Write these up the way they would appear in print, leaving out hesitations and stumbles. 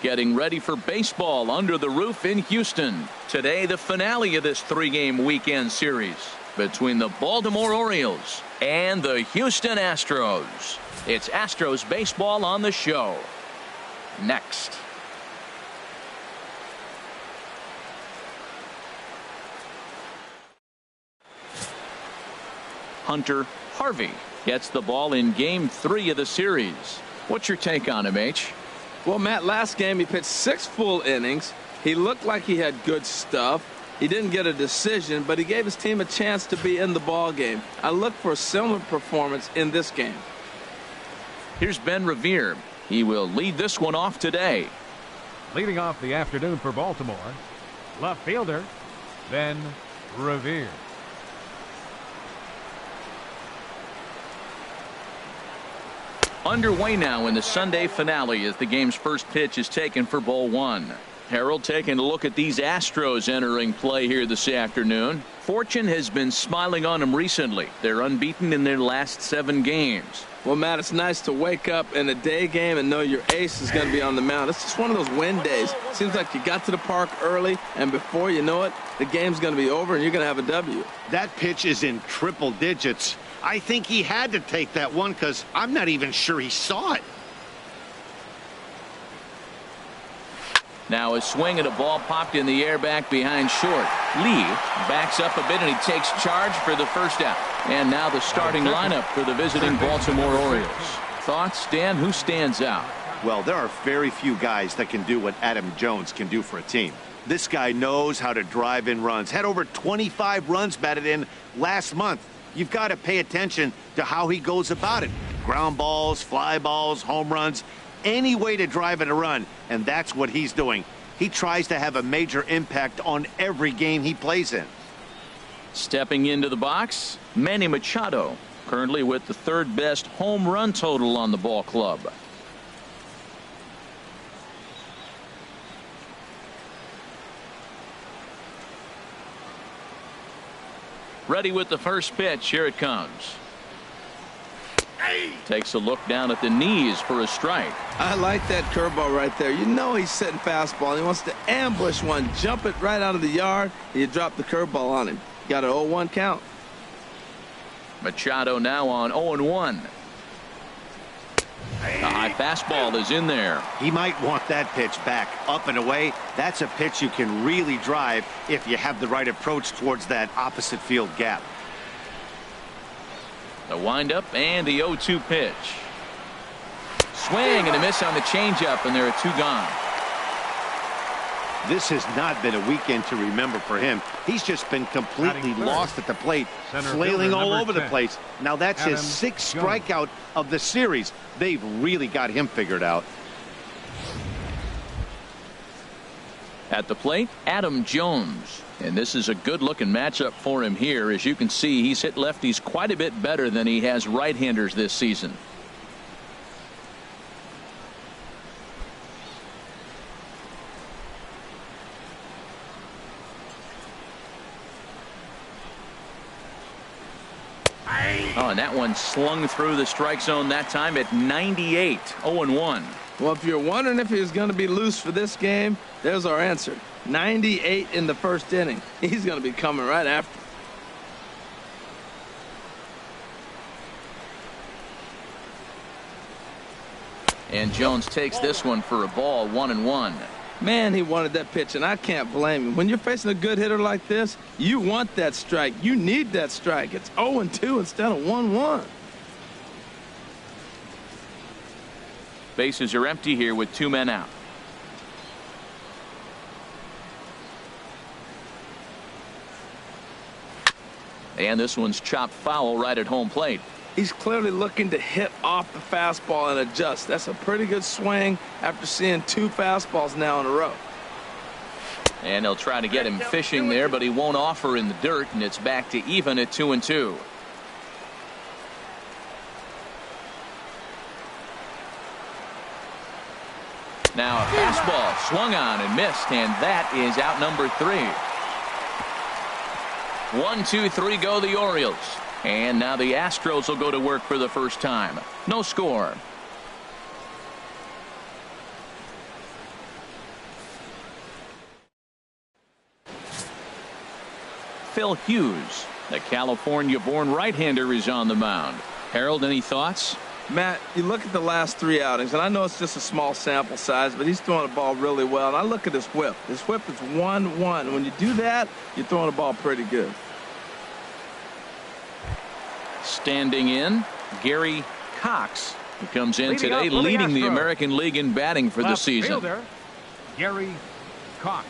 getting ready for baseball under the roof in Houston. Today, the finale of this 3-game weekend series between the Baltimore Orioles and the Houston Astros. It's Astros baseball on the show. Next. Hunter Harvey gets the ball in Game 3 of the series. What's your take on him, H? Well, Matt, last game he pitched 6 full innings. He looked like he had good stuff. He didn't get a decision, but he gave his team a chance to be in the ball game. I look for a similar performance in this game. Here's Ben Revere. He will lead this one off today. Leading off the afternoon for Baltimore, left fielder Ben Revere. Underway now in the Sunday finale as the game's first pitch is taken for ball 1. Harold taking a look at these Astros entering play here this afternoon. Fortune has been smiling on them recently. They're unbeaten in their last 7 games. Well, Matt, it's nice to wake up in a day game and know your ace is going to be on the mound. It's just one of those win days. Seems like you got to the park early, and before you know it, the game's going to be over and you're going to have a W. That pitch is in triple digits. I think he had to take that one because I'm not even sure he saw it. Now a swing and a ball popped in the air back behind short. Lee backs up a bit and he takes charge for the first out. And now the starting lineup for the visiting Baltimore Orioles. Thoughts, Dan? Who stands out? Well, there are very few guys that can do what Adam Jones can do for a team. This guy knows how to drive in runs. Had over 25 runs batted in last month. You've got to pay attention to how he goes about it. Ground balls, fly balls, home runs, any way to drive in a run, and that's what he's doing. He tries to have a major impact on every game he plays in. Stepping into the box, Manny Machado, currently with the 3rd best home run total on the ball club. Ready with the first pitch. Here it comes. Takes a look down at the knees for a strike. I like that curveball right there. You know he's setting fastball. He wants to ambush one, jump it right out of the yard, and you drop the curveball on him. Got an 0-1 count. Machado now on 0-1. The high fastball is in there. He might want that pitch back up and away. That's a pitch you can really drive if you have the right approach towards that opposite field gap. The windup and the 0-2 pitch. Swing and a miss on the changeup, and there are 2 gone. This has not been a weekend to remember for him. He's just been completely lost at the plate, flailing all over the place. Now that's his 6th strikeout of the series. They've really got him figured out. At the plate, Adam Jones. And this is a good-looking matchup for him here. As you can see, he's hit lefties quite a bit better than he has right-handers this season. Oh, and that one slung through the strike zone that time at 98. 0-1. Well, if you're wondering if he's going to be loose for this game, there's our answer. 98 in the first inning. He's going to be coming right after. And Jones takes this one for a ball. 1-1. Man, he wanted that pitch, and I can't blame him. When you're facing a good hitter like this, you want that strike. You need that strike. It's 0-2 instead of 1-1. Bases are empty here with 2 men out. And this one's chopped foul right at home plate. He's clearly looking to hit off the fastball and adjust. That's a pretty good swing after seeing 2 fastballs now in a row. And they'll try to get him fishing there, but he won't offer in the dirt, and it's back to even at 2-2. Now a fastball swung on and missed, and that is out number 3. 1-2-3 go the Orioles. And now the Astros will go to work for the first time. No score. Phil Hughes. The California-born right-hander is on the mound. Harold, any thoughts? Matt, you look at the last 3 outings, and I know it's just a small sample size, but he's throwing the ball really well. And I look at his whip. His whip is 1-1. When you do that, you're throwing the ball pretty good. Standing in, Gary Cox, who comes in today leading the American League in batting for the season. Fielder, Gary Cox.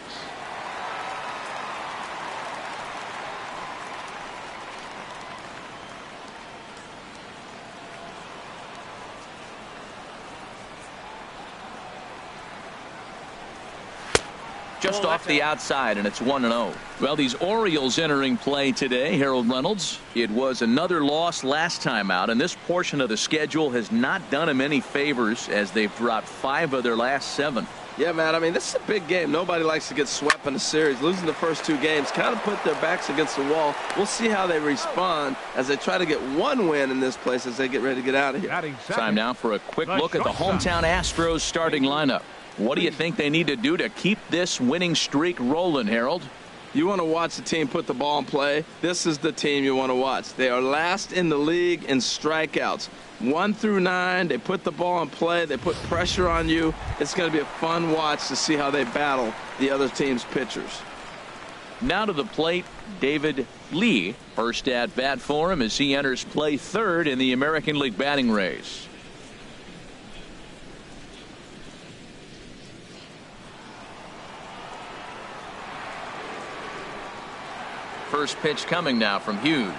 Just off the outside, and it's 1-0. Well, these Orioles entering play today, Harold Reynolds. It was another loss last time out, and this portion of the schedule has not done them any favors as they've dropped 5 of their last 7. Yeah, Matt, I mean, this is a big game. Nobody likes to get swept in a series. Losing the first 2 games kind of put their backs against the wall. We'll see how they respond as they try to get 1 win in this place as they get ready to get out of here. Time now for a quick look at the hometown Astros starting lineup. What do you think they need to do to keep this winning streak rolling, Harold? You want to watch the team put the ball in play. This is the team you want to watch. They are last in the league in strikeouts. 1 through 9, they put the ball in play. They put pressure on you. It's going to be a fun watch to see how they battle the other team's pitchers. Now to the plate, David Lee. First at bat for him as he enters play 3rd in the American League batting race. First pitch coming now from Hughes.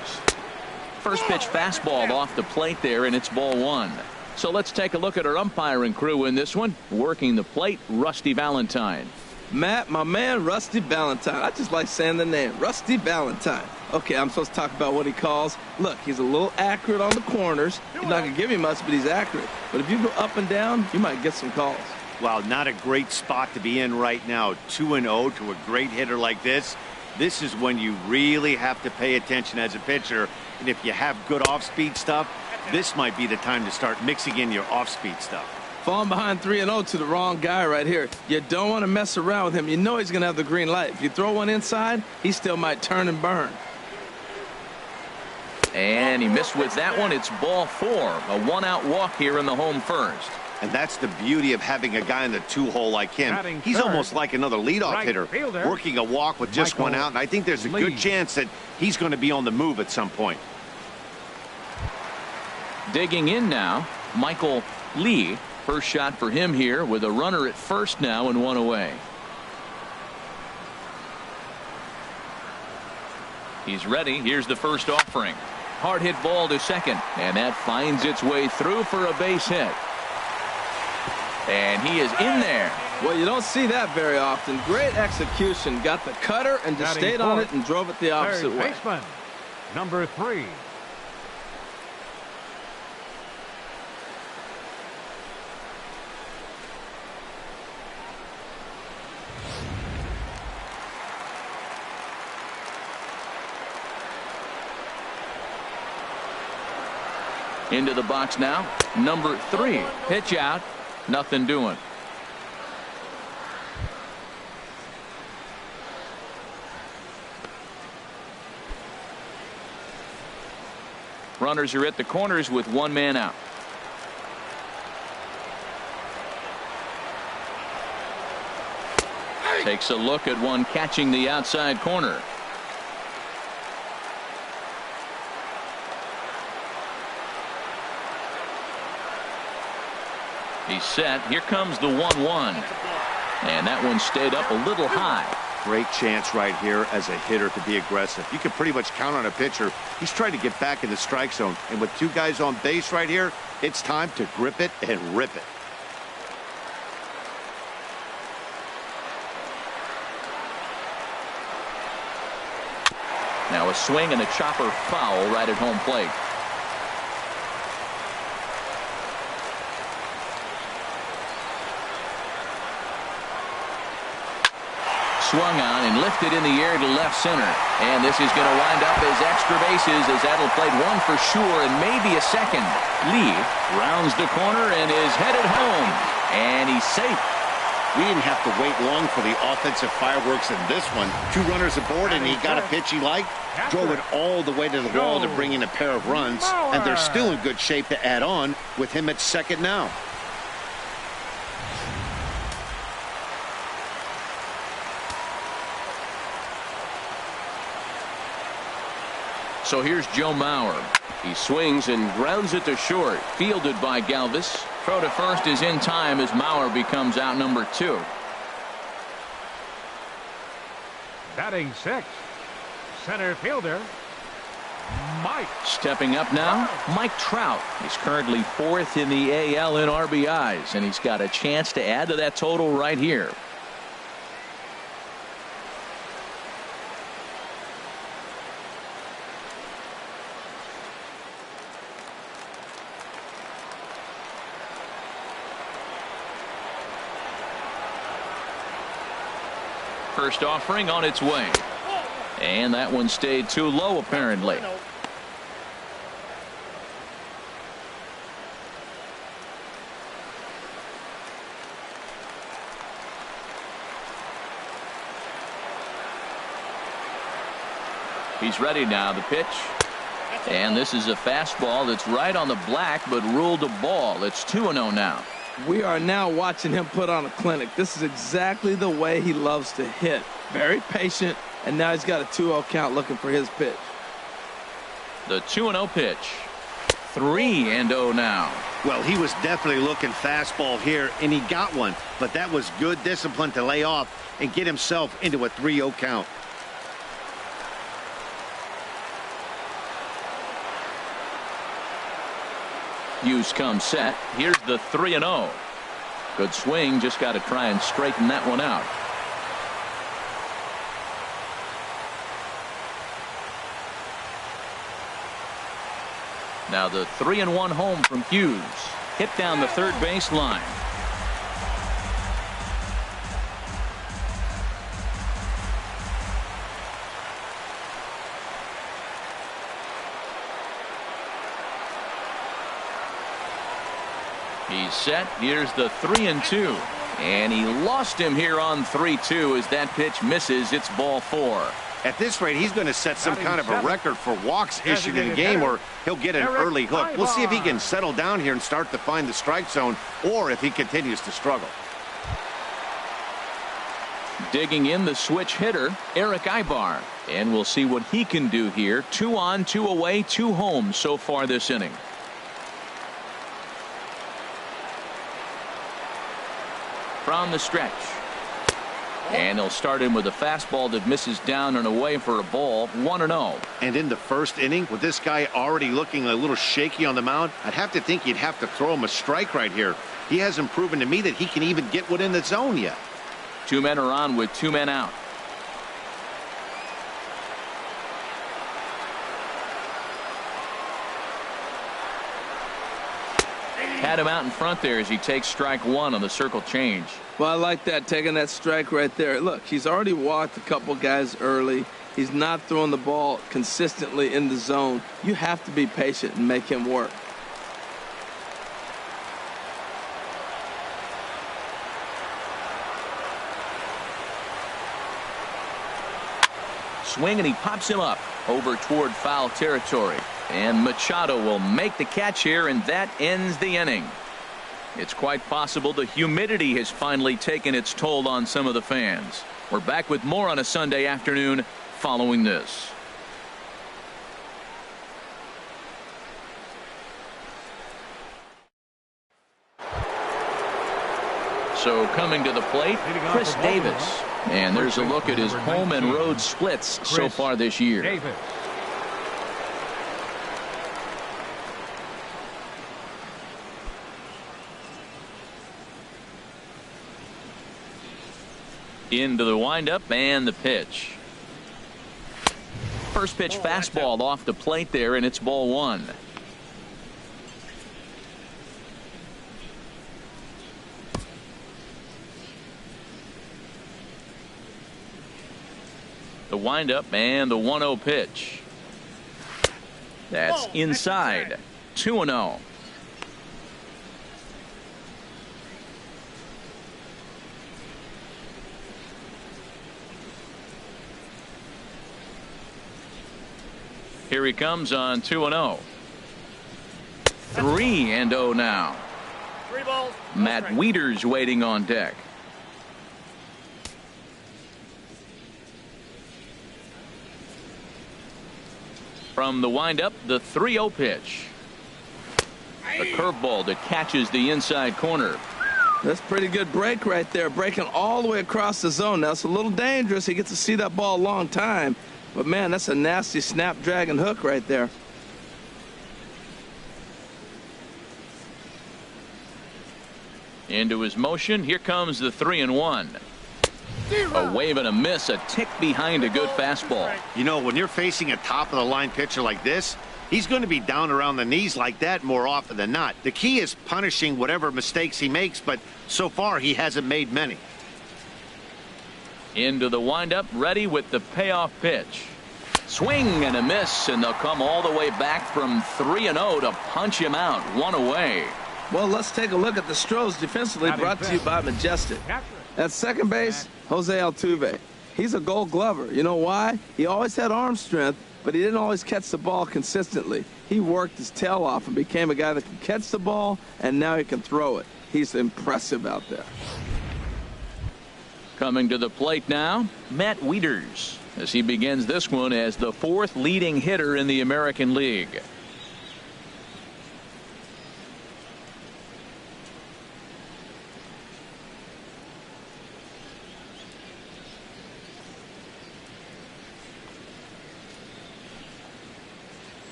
First pitch fastball off the plate there, and it's ball 1. So let's take a look at our umpiring crew in this one. Working the plate, Rusty Valentine. Matt, my man, Rusty Valentine. I just like saying the name, Rusty Valentine. Okay, I'm supposed to talk about what he calls. Look, he's a little accurate on the corners. He's not going to give you much, but he's accurate. But if you go up and down, you might get some calls. Well, not a great spot to be in right now. 2-0 to a great hitter like this. This is when you really have to pay attention as a pitcher. And if you have good off-speed stuff, this might be the time to start mixing in your off-speed stuff. Falling behind 3-0 to the wrong guy right here. You don't want to mess around with him. You know he's going to have the green light. If you throw one inside, he still might turn and burn. And he missed with that one. It's ball 4. A 1-out walk here in the home first. And that's the beauty of having a guy in the 2-hole like him. He's almost like another leadoff hitter, working a walk with just 1 out. And I think there's a good chance that he's going to be on the move at some point. Digging in now, Michael Lee. First shot for him here with a runner at first now and 1 away. He's ready. Here's the first offering. Hard hit ball to second, and that finds its way through for a base hit. And he is in there. Well, you don't see that very often. Great execution. Got the cutter and just stayed on it and drove it the opposite way. Baseman, number 3. Into the box now, number 3. Pitch out, nothing doing. Runners are at the corners with 1 man out. Takes a look at one catching the outside corner. He's set. Here comes the 1-1. And that one stayed up a little high. Great chance right here as a hitter to be aggressive. You can pretty much count on a pitcher. He's trying to get back in the strike zone. And with 2 guys on base right here, it's time to grip it and rip it. Now a swing and a chopper foul right at home plate. Swung on and lifted in the air to left center. And this is going to wind up as extra bases as that'll play 1 for sure and maybe a second. Lee rounds the corner and is headed home. And he's safe. We didn't have to wait long for the offensive fireworks in this one. 2 runners aboard, and he got a pitch he liked. Drove it all the way to the wall to bring in a pair of runs, and they're still in good shape to add on with him at second now. So here's Joe Mauer. He swings and grounds it to short. Fielded by Galvis. Throw to first is in time as Mauer becomes out number 2. Batting 6, center fielder, Mike. Stepping up now, Mike Trout. He's currently 4th in the AL in RBIs, and he's got a chance to add to that total right here. First offering on its way. And that one stayed too low, apparently. He's ready now. The pitch. And this is a fastball that's right on the black, but ruled a ball. It's 2-0 now. We are now watching him put on a clinic. This is exactly the way he loves to hit. Very patient, and now he's got a 2-0 count looking for his pitch. The 2-0 pitch. 3-0 now. Well, he was definitely looking fastball here, and he got one. But that was good discipline to lay off and get himself into a 3-0 count. Hughes comes set. Here's the 3-0. Good swing. Just got to try and straighten that one out. Now the 3-1 home from Hughes. Hit down the third base line. He's set. Here's the 3-2. And he lost him here on 3-2 as that pitch misses. It's ball 4. At this rate, he's going to set some kind of a record for walks issued in a game, or he'll get an early hook. We'll see if he can settle down here and start to find the strike zone, or if he continues to struggle. Digging in the switch hitter, Eric Ibar. And we'll see what he can do here. 2 on, 2 away, 2 home so far this inning. From the stretch. And he'll start in with a fastball that misses down and away for a ball. 1-0. And in the first inning, with this guy already looking a little shaky on the mound, I'd have to think you'd have to throw him a strike right here. He hasn't proven to me that he can even get one in the zone yet. 2 men are on with 2 men out. Had him out in front there as he takes strike 1 on the circle change. Well, I like that, taking that strike right there. Look, he's already walked a couple guys early. He's not throwing the ball consistently in the zone. You have to be patient and make him work. Swing, and he pops him up over toward foul territory. And Machado will make the catch here, and that ends the inning. It's quite possible the humidity has finally taken its toll on some of the fans. We're back with more on a Sunday afternoon following this. So coming to the plate, Chris Davis. And there's a look at his home and road splits so far this year. Davis. Into the windup and the pitch. First pitch fastball off the plate there, and it's ball 1. The windup and the 1-0 pitch. That's inside. 2-0. Here he comes on 2-0. 3-0 now. 3 balls. Matt Wieters waiting on deck. From the windup, the 3-0 pitch. A curveball that catches the inside corner. That's pretty good break right there, breaking all the way across the zone. Now, it's a little dangerous. He gets to see that ball a long time. But, man, that's a nasty snapdragon hook right there. Into his motion. Here comes the 3-1. A wave and a miss, a tick behind a good fastball. You know, when you're facing a top-of-the-line pitcher like this, he's going to be down around the knees like that more often than not. The key is punishing whatever mistakes he makes, but so far he hasn't made many. Into the windup, ready with the payoff pitch. Swing and a miss, and they'll come all the way back from 3-0 to punch him out, 1 away. Well, let's take a look at the Astros defensively, brought to you by Majestic. At second base, Jose Altuve. He's a Gold Glover. You know why? He always had arm strength, but he didn't always catch the ball consistently. He worked his tail off and became a guy that can catch the ball, and now he can throw it. He's impressive out there. Coming to the plate now, Matt Wieters, as he begins this one as the 4th leading hitter in the American League.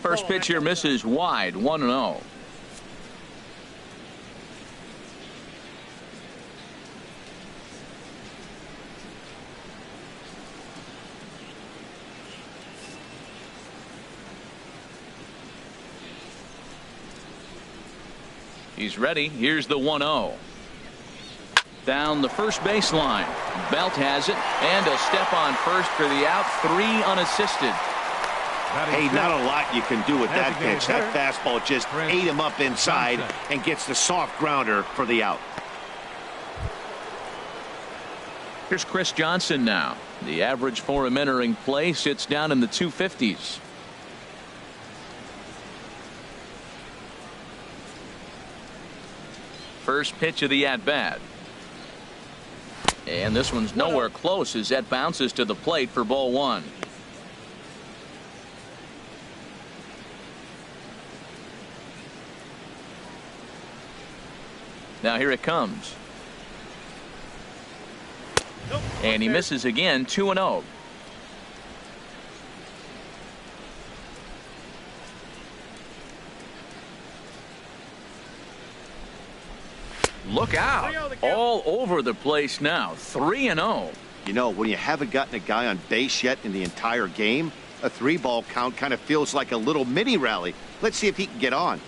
First pitch here misses wide, 1-0. He's ready. Here's the 1-0. Down the first baseline. Belt has it, and a step on first for the out. 3 unassisted. Hey, not a lot you can do with that pitch. That fastball just ate him up inside and gets the soft grounder for the out. Here's Chris Johnson now. The average for him entering play sits down in the 250s. First pitch of the at-bat. And this one's nowhere close as that bounces to the plate for ball 1. Now here it comes. And he misses again, 2-0. Look out. All over the place now. 3-0. You know, when you haven't gotten a guy on base yet in the entire game, a 3-ball count kind of feels like a little mini rally. Let's see if he can get on.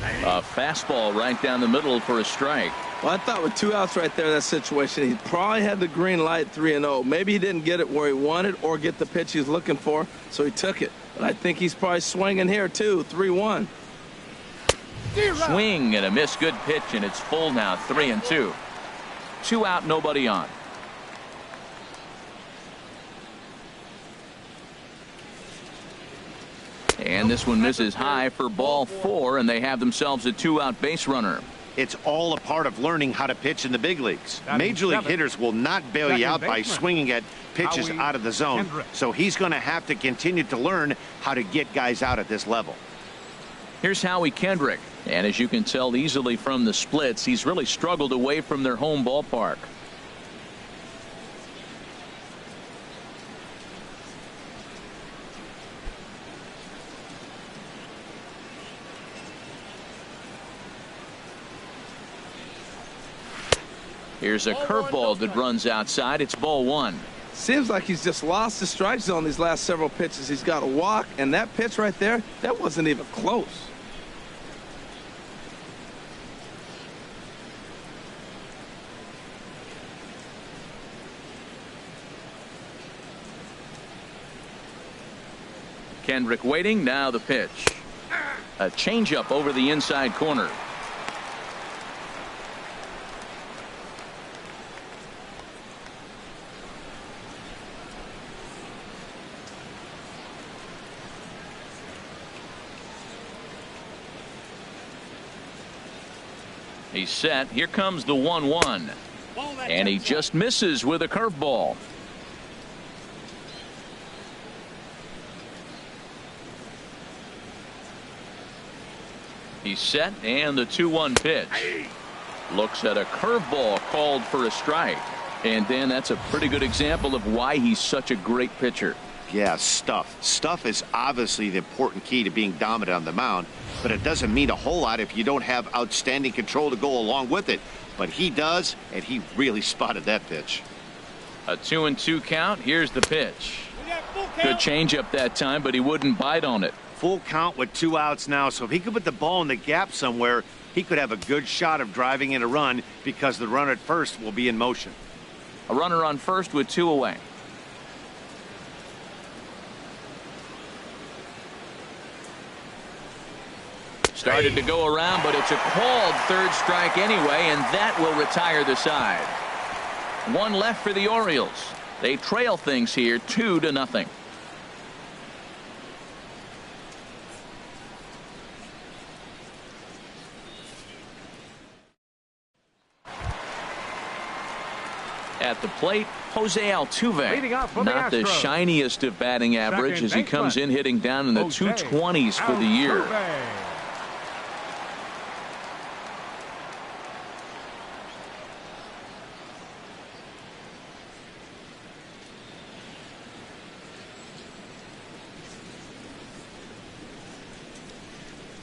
A fastball right down the middle for a strike. Well, I thought with 2 outs right there in that situation, he probably had the green light, 3-0. Maybe he didn't get it where he wanted or get the pitch he's looking for, so he took it. But I think he's probably swinging here, too, 3-1. Swing and a miss. Good pitch, and it's full now, 3-2. 2 out, nobody on. And this one misses high for ball 4, and they have themselves a 2-out base runner. It's all a part of learning how to pitch in the big leagues. Major league hitters will not bail you out by swinging at pitches out of the zone. So he's going to have to continue to learn how to get guys out at this level. Here's Howie Kendrick. And as you can tell easily from the splits, he's really struggled away from their home ballpark. Here's a curveball that runs outside. It's ball 1. Seems like he's just lost the strike zone these last several pitches. He's got a walk, and that pitch right there, that wasn't even close. Kendrick waiting. Now the pitch. A changeup over the inside corner. He's set. Here comes the 1-1. And he just misses with a curveball. He's set, and the 2-1 pitch. Looks at a curveball called for a strike. And Dan, that's a pretty good example of why he's such a great pitcher. Yeah, stuff. Stuff is obviously the important key to being dominant on the mound, but it doesn't mean a whole lot if you don't have outstanding control to go along with it. But he does, and he really spotted that pitch. A 2-2 count. Here's the pitch. Good changeup that time, but he wouldn't bite on it. Full count with 2 outs now, so if he could put the ball in the gap somewhere, he could have a good shot of driving in a run because the runner at first will be in motion. A runner on first with 2 away. Started to go around, but it's a called third strike anyway, and that will retire the side. 1 left for the Orioles. They trail things here 2-0. At the plate, Jose Altuve. Not the shiniest of batting average as he comes in hitting down in the 220s for the year.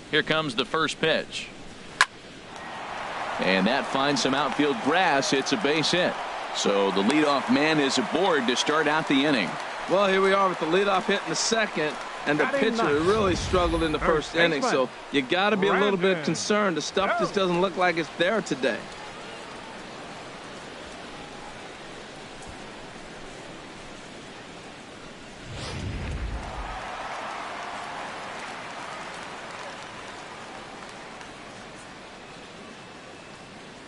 Here comes the first pitch. And that finds some outfield grass. It's a base hit. So the leadoff man is aboard to start out the inning. Well, here we are with the leadoff hit in the second, and the pitcher really struggled in the first inning. So you got to be a little bit concerned. The stuff just doesn't look like it's there today.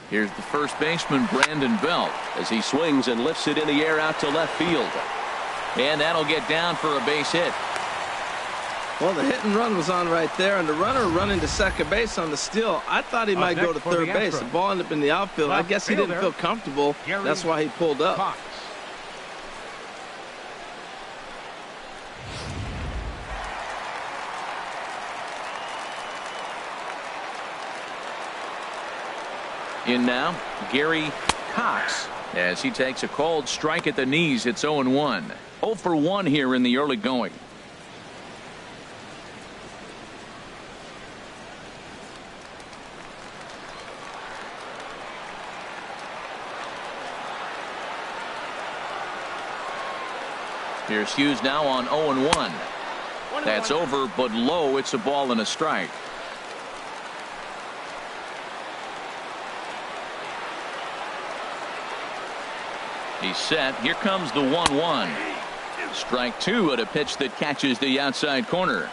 Here's the first baseman, Brandon Belt, as he swings and lifts it in the air out to left field. And that'll get down for a base hit. Well, the hit and run was on right there, and the runner running to second base on the steal. I thought he might go to third base. The ball ended up in the outfield. I guess he didn't feel comfortable. That's why he pulled up. In now, Gary Cox, as he takes a called strike at the knees. It's 0-1. 0 for 1 here in the early going. Here's Hughes now on 0-1. That's over, but low. It's a ball and a strike. He's set. Here comes the 1-1. Strike 2 at a pitch that catches the outside corner.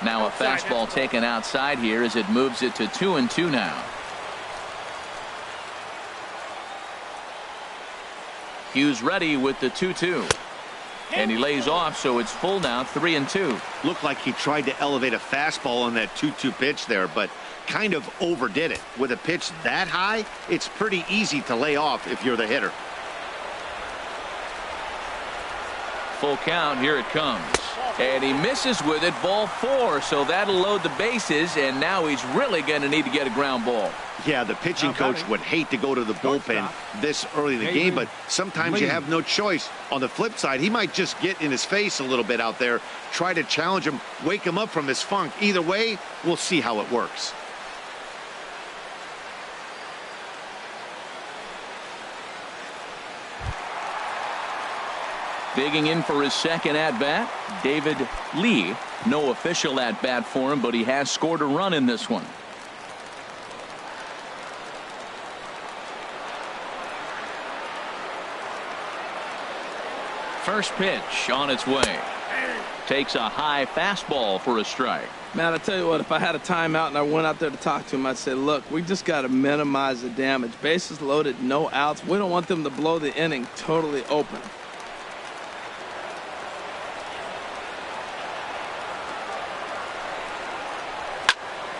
Now a fastball taken outside here as it moves it to 2-2 now. Hughes ready with the 2-2. And he lays off, so it's full now, 3-2. Looked like he tried to elevate a fastball on that 2-2 pitch there, but kind of overdid it. With a pitch that high, it's pretty easy to lay off if you're the hitter. Full count. Here it comes. And he misses with it, ball 4. So that'll load the bases, and now he's really going to need to get a ground ball. Yeah, the pitching coach would hate to go to the bullpen this early in the game, but sometimes you have no choice. On the flip side, he might just get in his face a little bit out there, try to challenge him, wake him up from his funk. Either way, we'll see how it works. Digging in for his second at-bat, David Lee. No official at-bat for him, but he has scored a run in this one. First pitch on its way. Takes a high fastball for a strike. Man, I tell you what, if I had a timeout and I went out there to talk to him, I'd say, look, we just got to minimize the damage. Bases loaded, no outs. We don't want them to blow the inning totally open.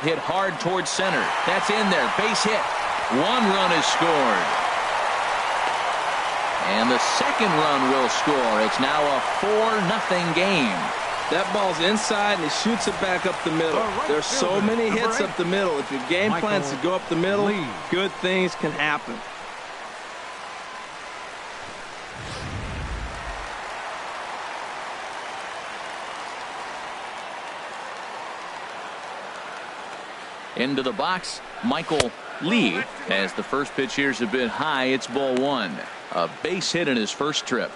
hit hard towards center. That's in there. Base hit. 1 run is scored. And the second run will score. It's now a 4-0 game. That ball's inside, and he shoots it back up the middle. There's so many hits up the middle. If your game plan's to go up the middle, good things can happen. Into the box, Michael Lee, as the first pitch here's a bit high. It's ball 1. A base hit in his first trip.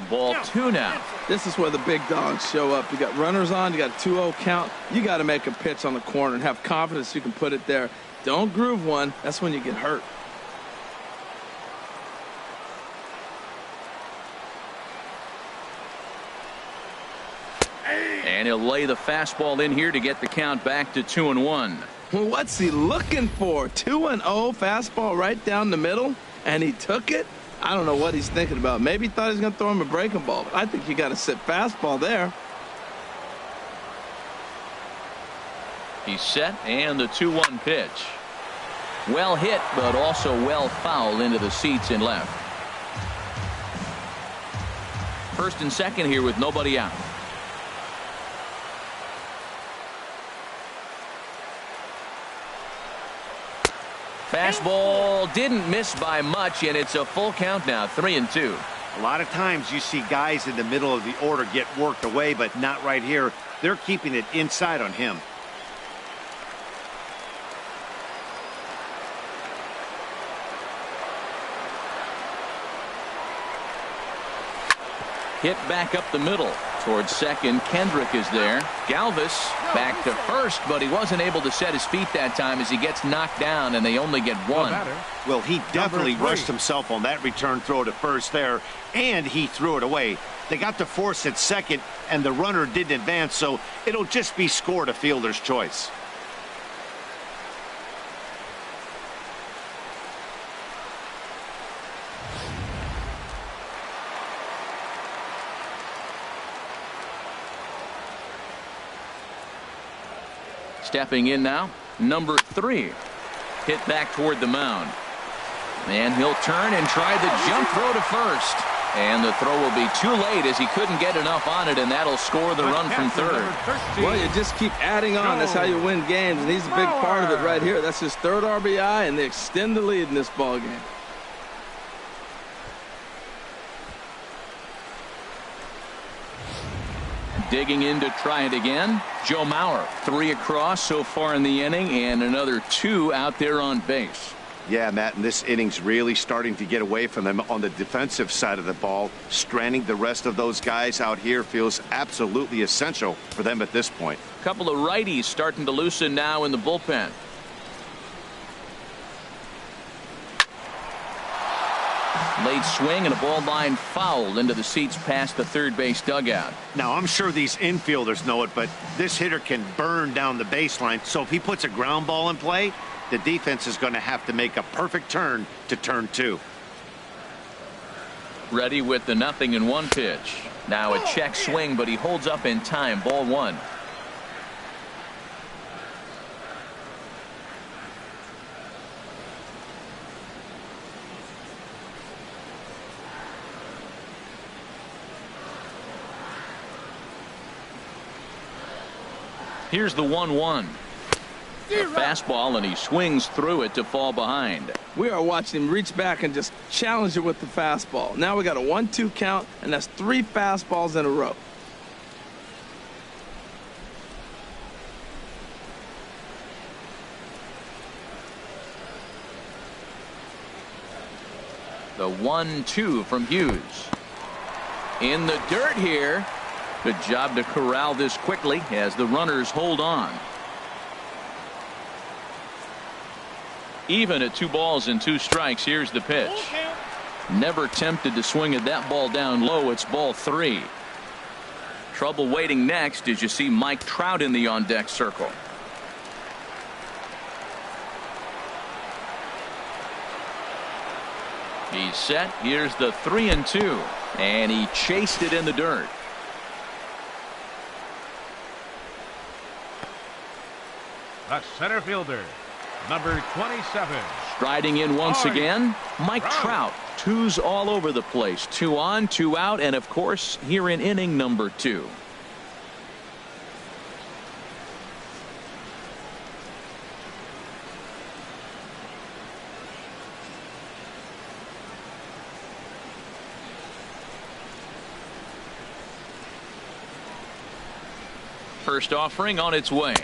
Ball 2 now. This is where the big dogs show up. You got runners on, you got a 2-0 count. You got to make a pitch on the corner and have confidence you can put it there. Don't groove one. That's when you get hurt. And he'll lay the fastball in here to get the count back to 2-1. What's he looking for? 2-0 fastball right down the middle, and he took it? I don't know what he's thinking about. Maybe he thought he was going to throw him a breaking ball. I think you got to sit fastball there. He's set, and the 2-1 pitch. Well hit, but also well fouled into the seats in left. First and second here with nobody out. Fastball didn't miss by much, and it's a full count now, 3-2. A lot of times you see guys in the middle of the order get worked away, but not right here. They're keeping it inside on him. Hit back up the middle. Towards second, Kendrick is there. Galvis back to first, but he wasn't able to set his feet that time as he gets knocked down, and they only get 1. Well, he definitely rushed himself on that return throw to first there, and he threw it away. They got to force at second, and the runner didn't advance, so it'll just be scored a fielder's choice. Stepping in now, number 3. Hit back toward the mound. And he'll turn and try the jump throw to first. And the throw will be too late as he couldn't get enough on it, and that'll score the run from third. Well, you just keep adding on. That's how you win games, and he's a big part of it right here. That's his 3rd RBI, and they extend the lead in this ball game. Digging in to try it again, Joe Mauer. 3 across so far in the inning, and another 2 out there on base. Yeah, Matt, and this inning's really starting to get away from them on the defensive side of the ball. Stranding the rest of those guys out here feels absolutely essential for them at this point. A couple of righties starting to loosen now in the bullpen. Late swing and a ball line fouled into the seats past the third base dugout. Now, I'm sure these infielders know it, but this hitter can burn down the baseline. So if he puts a ground ball in play, the defense is going to have to make a perfect turn to turn 2. Ready with the 0-1 pitch. Now a check swing, but he holds up in time. Ball 1. Here's the 1-1. A fastball, and he swings through it to fall behind. We are watching him reach back and just challenge it with the fastball. Now we got a 1-2 count, and that's 3 fastballs in a row. The 1-2 from Hughes. In the dirt here. Good job to corral this quickly as the runners hold on. Even at 2 balls and 2 strikes. Here's the pitch. Never tempted to swing at that ball down low. It's ball 3. Trouble waiting next as you see Mike Trout in the on-deck circle. He's set. Here's the 3-2. And he chased it in the dirt. The center fielder, number 27. Striding in once again, Mike Trout. Twos all over the place. 2 on, 2 out, and of course here in inning number 2. First offering on its way.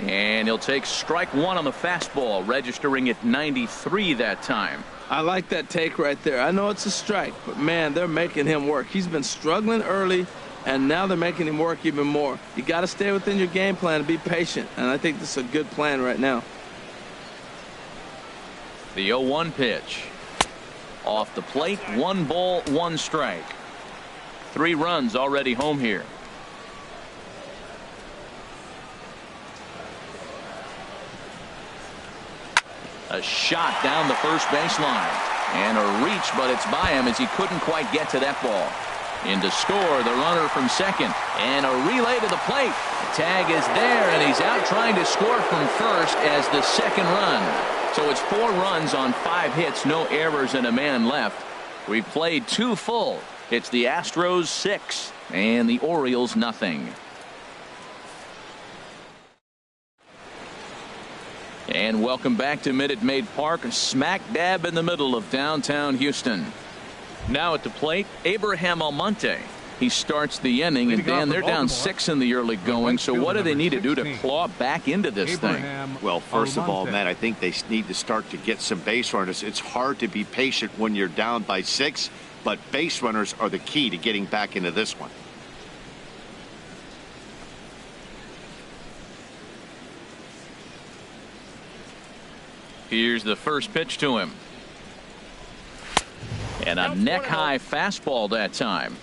And he'll take strike 1 on the fastball, registering at 93 that time. I like that take right there. I know it's a strike, but man, they're making him work. He's been struggling early, and now they're making him work even more. You got to stay within your game plan and be patient, and I think this is a good plan right now. The 0-1 pitch. Off the plate, 1 ball, 1 strike. 3 runs already home here. A shot down the first baseline. And a reach, but it's by him as he couldn't quite get to that ball. In to score, the runner from second. And a relay to the plate. The tag is there, and he's out trying to score from first as the second run. So it's 4 runs on 5 hits, no errors, and a man left. We've played 2 full. It's the Astros 6 and the Orioles nothing. And welcome back to Minute Maid Park, smack dab in the middle of downtown Houston. Now at the plate, Abraham Almonte. He starts the inning, and Dan, they're down 6 in the early going. So what do they need to do to claw back into this thing? Well, first of all, Matt, I think they need to start to get some base runners. It's hard to be patient when you're down by 6, but base runners are the key to getting back into this one. Here's the first pitch to him. And a neck-high fastball that time.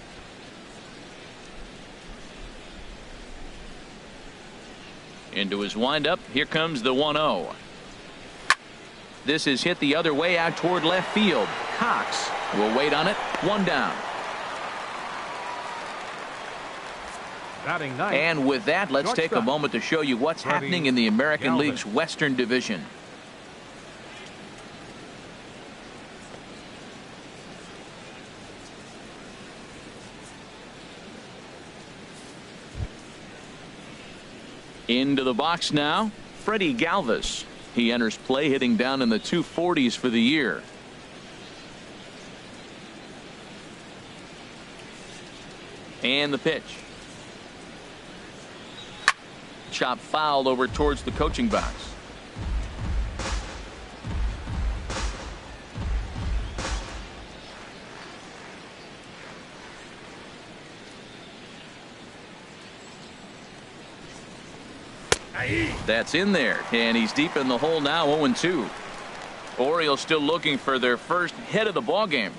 Into his windup. Here comes the 1-0. This is hit the other way out toward left field. Cox will wait on it. 1 down. And with that, let's take a moment to show you what's happening in the American League's Western Division. Into the box now, Freddie Galvis. He enters play hitting down in the 240s for the year. And the pitch. Chop fouled over towards the coaching box. That's in there, and he's deep in the hole now. 0-2. Orioles still looking for their first hit of the ball game.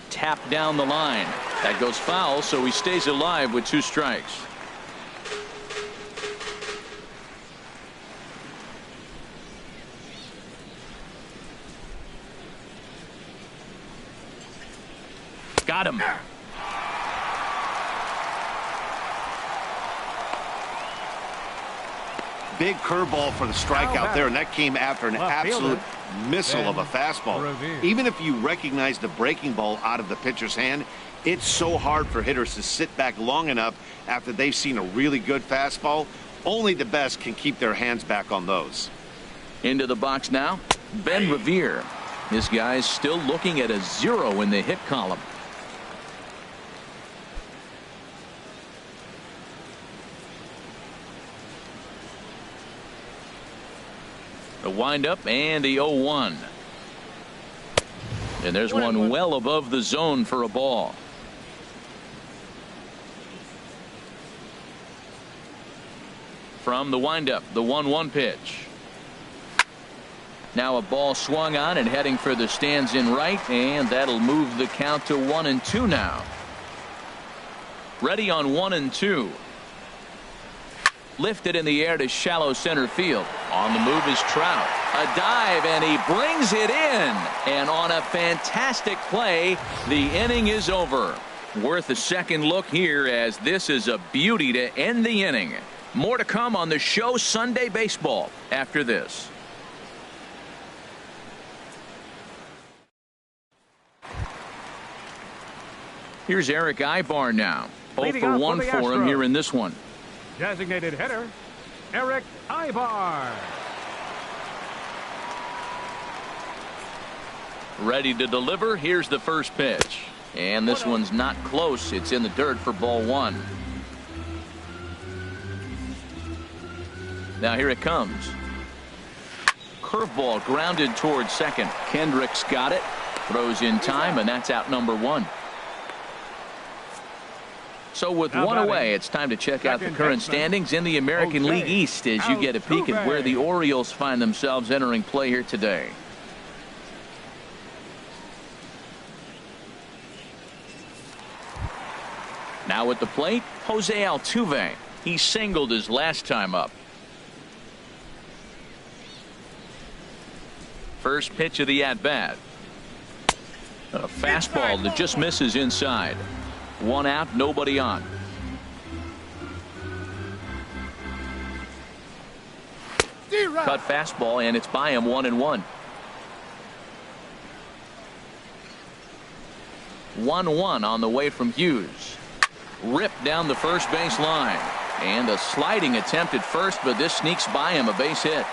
Tap down the line. That goes foul, so he stays alive with 2 strikes. Got him. Big curveball for the strikeout there, and that came after an absolute missile of a fastball. Even if you recognize the breaking ball out of the pitcher's hand, it's so hard for hitters to sit back long enough after they've seen a really good fastball. Only the best can keep their hands back on those. Into the box now, Ben Revere. This guy's still looking at a 0 in the hit column. The windup and the 0-1. And there's one well above the zone for a ball. From the windup, the 1-1 pitch. Now a ball swung on and heading for the stands in right, and that'll move the count to 1-2 now. Ready on 1-2. Lifted in the air to shallow center field. On the move is Trout. A dive, and he brings it in. And on a fantastic play, the inning is over. Worth a second look here, as this is a beauty to end the inning. More to come on the show Sunday Baseball after this. Here's Eric Ibar now. 0 for 1 for him here in this one. Designated hitter, Eric Ibar. Ready to deliver. Here's the first pitch. And this one's not close. It's in the dirt for ball 1. Now here it comes. Curveball grounded towards second. Kendrick's got it. Throws in time, and that's out number 1. So with one away, it's time to check out the current standings in the American League East as you get a peek at where the Orioles find themselves entering play here today. Now at the plate, Jose Altuve. He singled his last time up. First pitch of the at-bat. A fastball that just misses inside. 1 out, nobody on. Cut fastball, and it's by him 1-1. 1-1 on the way from Hughes. Ripped down the first base line. And a sliding attempt at first, but this sneaks by him, a base hit.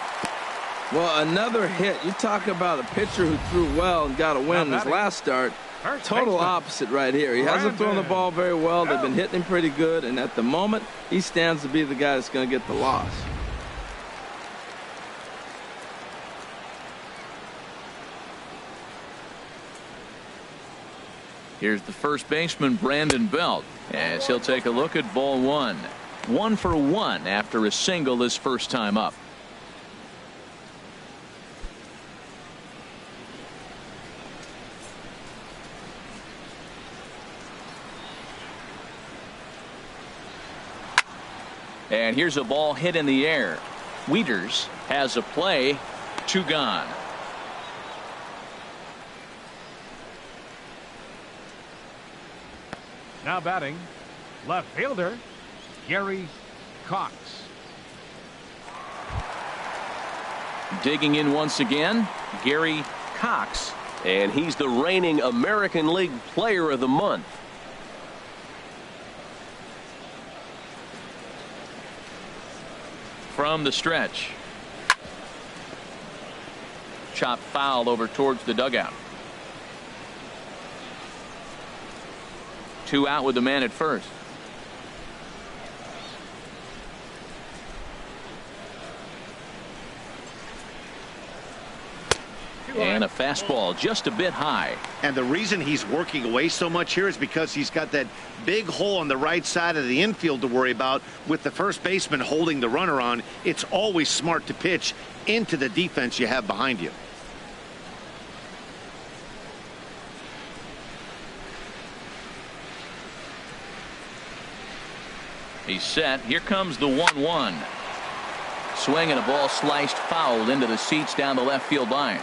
Well, another hit. You talk about a pitcher who threw well and got a win in his last start. Total opposite right here. He hasn't thrown the ball very well. They've been hitting him pretty good, and at the moment, he stands to be the guy that's going to get the loss. Here's the first baseman, Brandon Belt, as he'll take a look at ball 1. 1 for 1 after a single his first time up. And here's a ball hit in the air. Wieters has a play. 2 gone. Now batting, left fielder, Gary Cox. Digging in once again, Gary Cox. And he's the reigning American League Player of the Month. From the stretch. Chop foul over towards the dugout. 2 out with the man at first. And a fastball just a bit high. And the reason he's working away so much here is because he's got that big hole on the right side of the infield to worry about. With the first baseman holding the runner on, it's always smart to pitch into the defense you have behind you. He's set. Here comes the 1-1. Swing and a ball sliced foul into the seats down the left field line.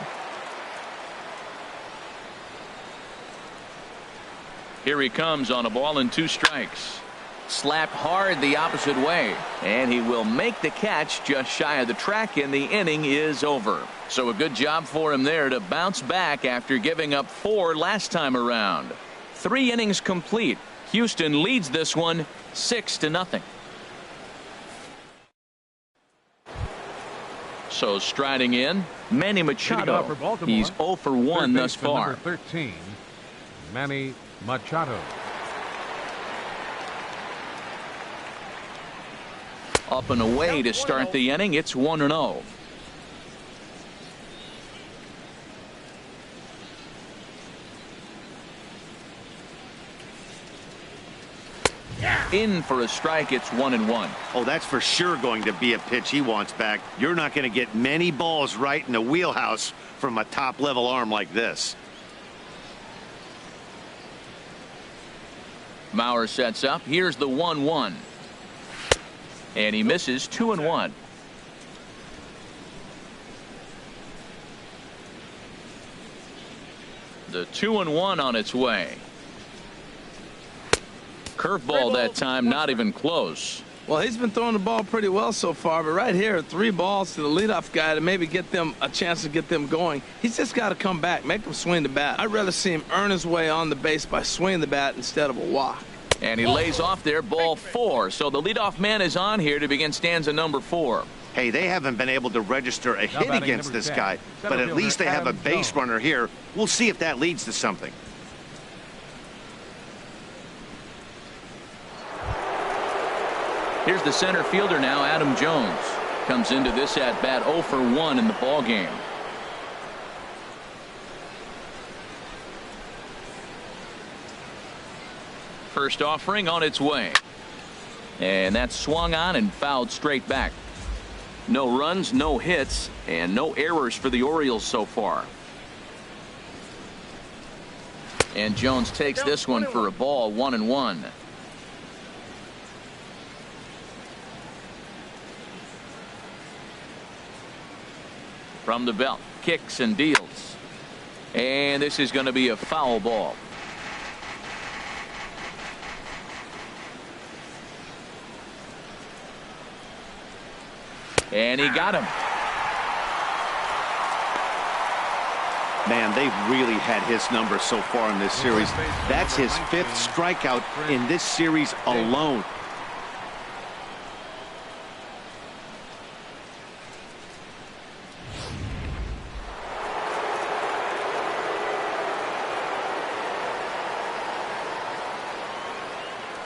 Here he comes on a ball and 2 strikes. Slapped hard the opposite way, and he will make the catch just shy of the track, and the inning is over. So a good job for him there to bounce back after giving up 4 last time around. 3 innings complete. Houston leads this one 6-0. So striding in, Manny Machado. He's 0 for 1 thus far. Number 13, Manny Machado. Up and away to start the inning. It's 1-0. In for a strike. It's 1-1. Oh, that's for sure going to be a pitch he wants back. You're not going to get many balls right in the wheelhouse from a top level arm like this. Mauer sets up. Here's the 1-1. And he misses 2-1. The 2-1 on its way. Curveball that time, not even close. Well, he's been throwing the ball pretty well so far, but right here, 3 balls to the leadoff guy to maybe get them a chance to get them going. He's just got to come back, make them swing the bat. I'd rather see him earn his way on the base by swinging the bat instead of a walk. And he lays off there, ball 4. So the leadoff man is on here to begin stanza number 4. Hey, they haven't been able to register a hit against this guy, but at least they have a base runner here. We'll see if that leads to something. Here's the center fielder now, Adam Jones. Comes into this at bat 0 for 1 in the ball game. First offering on its way. And that's swung on and fouled straight back. No runs, no hits, and no errors for the Orioles so far. And Jones takes this one for a ball, 1-1. From the belt, kicks and deals. And this is going to be a foul ball. And he got him. Man, they've really had his number so far in this series. That's his 5th strikeout in this series alone.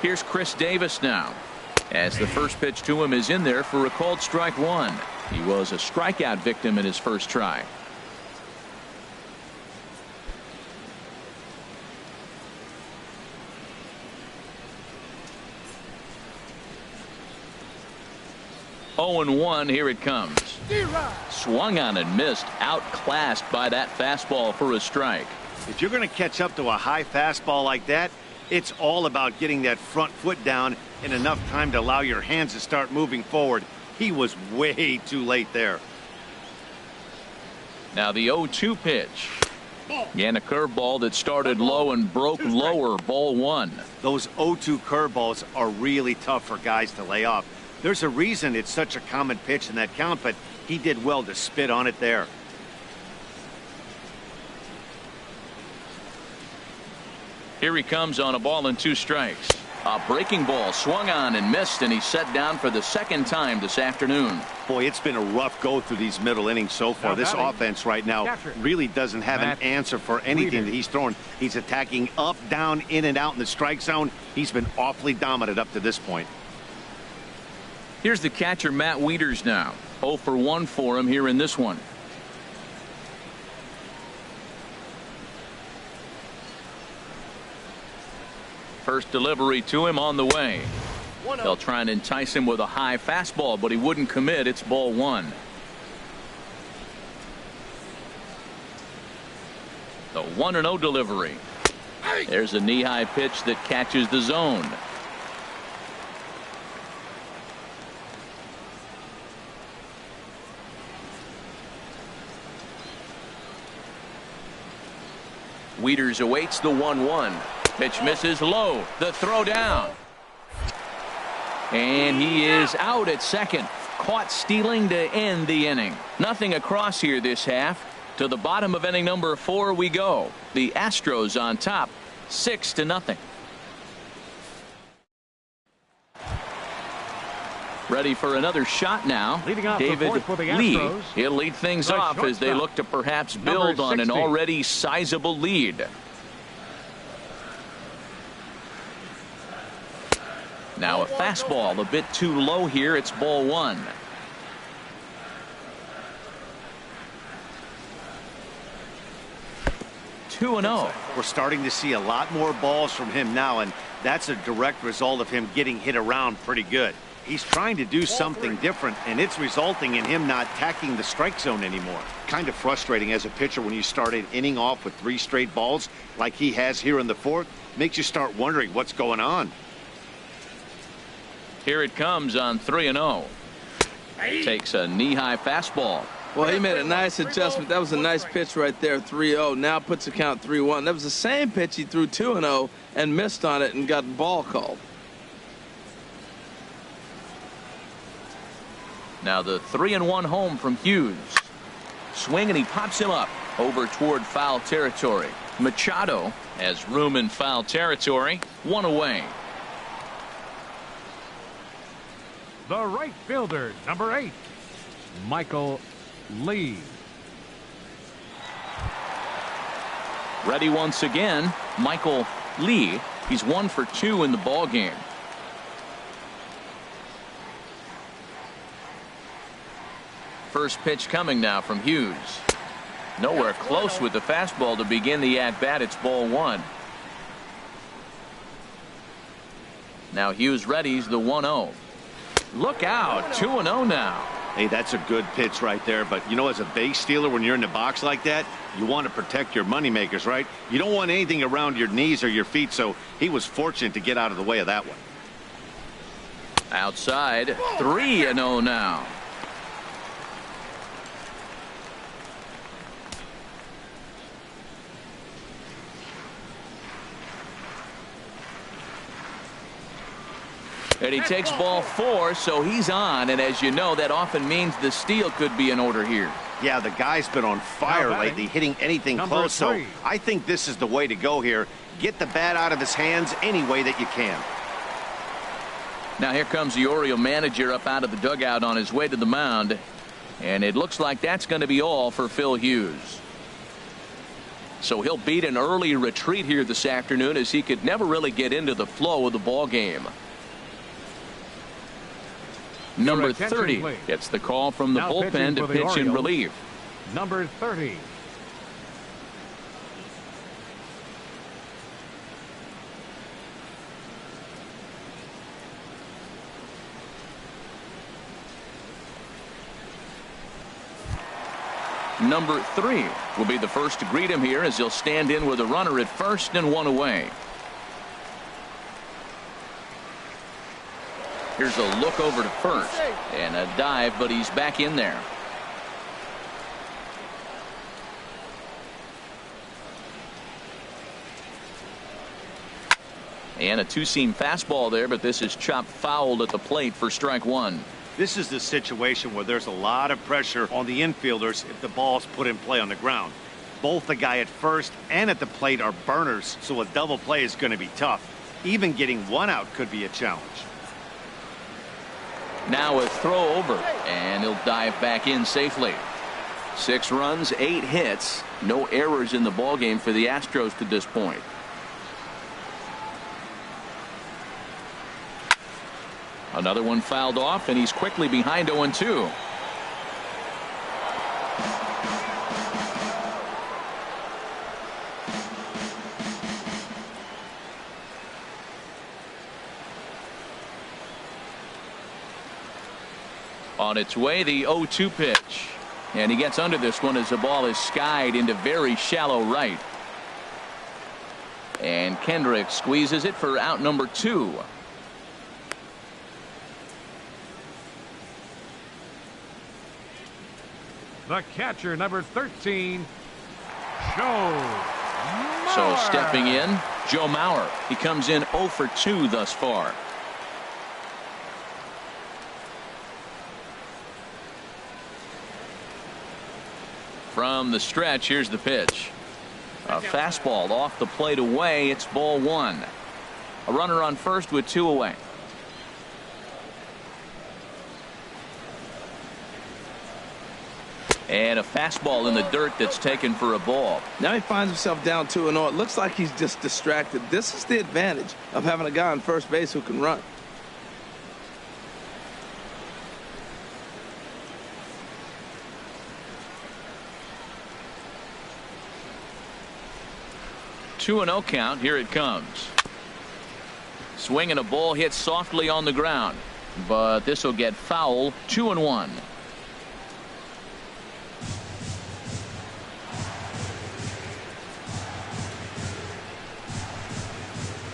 Here's Chris Davis now, as the first pitch to him is in there for a called strike 1. He was a strikeout victim in his first try. Oh and 1, here it comes. Swung on and missed, outclassed by that fastball for a strike. If you're going to catch up to a high fastball like that, it's all about getting that front foot down in enough time to allow your hands to start moving forward. He was way too late there. Now the 0-2 pitch. And a curveball that started low and broke lower, ball 1. Those 0-2 curveballs are really tough for guys to lay off. There's a reason it's such a common pitch in that count, but he did well to spit on it there. Here he comes on a ball and 2 strikes. A breaking ball swung on and missed, and he's set down for the 2nd time this afternoon. Boy, it's been a rough go through these middle innings so far. This offense right now really doesn't have an answer for anything that he's throwing. He's attacking up, down, in and out in the strike zone. He's been awfully dominant up to this point. Here's the catcher, Matt Wieters now. 0 for 1 for him here in this one. First delivery to him on the way. They'll try and entice him with a high fastball, but he wouldn't commit. It's ball 1. The 1-0 delivery. There's a knee-high pitch that catches the zone. Wieters awaits the 1-1. Pitch misses low. The throw down. And he is out at second. Caught stealing to end the inning. Nothing across here this half. To the bottom of inning number 4 we go. The Astros on top, 6-0. Ready for another shot now. David Lee. He'll lead things off as they look to perhaps build on an already sizable lead. Now a fastball a bit too low here. It's ball 1. Two and 0. We're starting to see a lot more balls from him now, and that's a direct result of him getting hit around pretty good. He's trying to do something different, and it's resulting in him not attacking the strike zone anymore. Kind of frustrating as a pitcher when you start an inning off with 3 straight balls like he has here in the 4th. Makes you start wondering what's going on. Here it comes on 3-0. Takes a knee-high fastball. Well, he made a nice adjustment. That was a nice pitch right there, 3-0. Now puts the count 3-1. That was the same pitch he threw 2-0 and missed on it and got the ball called. Now the 3-1 home from Hughes. Swing, and he pops him up over toward foul territory. Machado has room in foul territory. 1 away. The right fielder, number 8, Michael Lee. Ready once again, Michael Lee. He's 1 for 2 in the ball game. First pitch coming now from Hughes. Nowhere close with the fastball to begin the at-bat. It's ball 1. Now Hughes readies the 1-0. Look out, 2-0 now. Hey, that's a good pitch right there. But, you know, as a base stealer, when you're in the box like that, you want to protect your moneymakers, right? You don't want anything around your knees or your feet, so he was fortunate to get out of the way of that one. Outside, 3-0 now. And he takes ball 4, so he's on. And as you know, that often means the steal could be in order here. Yeah, the guy's been on fire lately, hitting anything close. So I think this is the way to go here. Get the bat out of his hands any way that you can. Now here comes the Oriole manager up out of the dugout on his way to the mound. And it looks like that's going to be all for Phil Hughes. So he'll beat an early retreat here this afternoon, as he could never really get into the flow of the ball game. Number 30 gets the call from the bullpen to pitch in relief. Number 30. Number 3 will be the first to greet him here, as he'll stand in with a runner at first and 1 away. Here's a look over to first and a dive, but he's back in there. And a two-seam fastball there, but this is chopped foul at the plate for strike 1. This is the situation where there's a lot of pressure on the infielders if the ball's put in play on the ground. Both the guy at first and at the plate are burners, so a double play is going to be tough. Even getting 1 out could be a challenge. Now a throw over, and he'll dive back in safely. 6 runs, 8 hits, no errors in the ballgame for the Astros to this point. Another one fouled off, and he's quickly behind 0-2. On its way, the 0-2 pitch. And he gets under this one as the ball is skied into very shallow right. And Kendrick squeezes it for out number 2. The catcher, number 13, Joe Mauer. So stepping in, Joe Mauer. He comes in 0 for 2 thus far. From the stretch, here's the pitch. A fastball off the plate away. It's ball 1. A runner on first with 2 away. And a fastball in the dirt that's taken for a ball. Now he finds himself down 2-0. It looks like he's just distracted. This is the advantage of having a guy on first base who can run. Two and 0 count. Here it comes. Swing and a ball hit softly on the ground, but this will get foul. 2-1.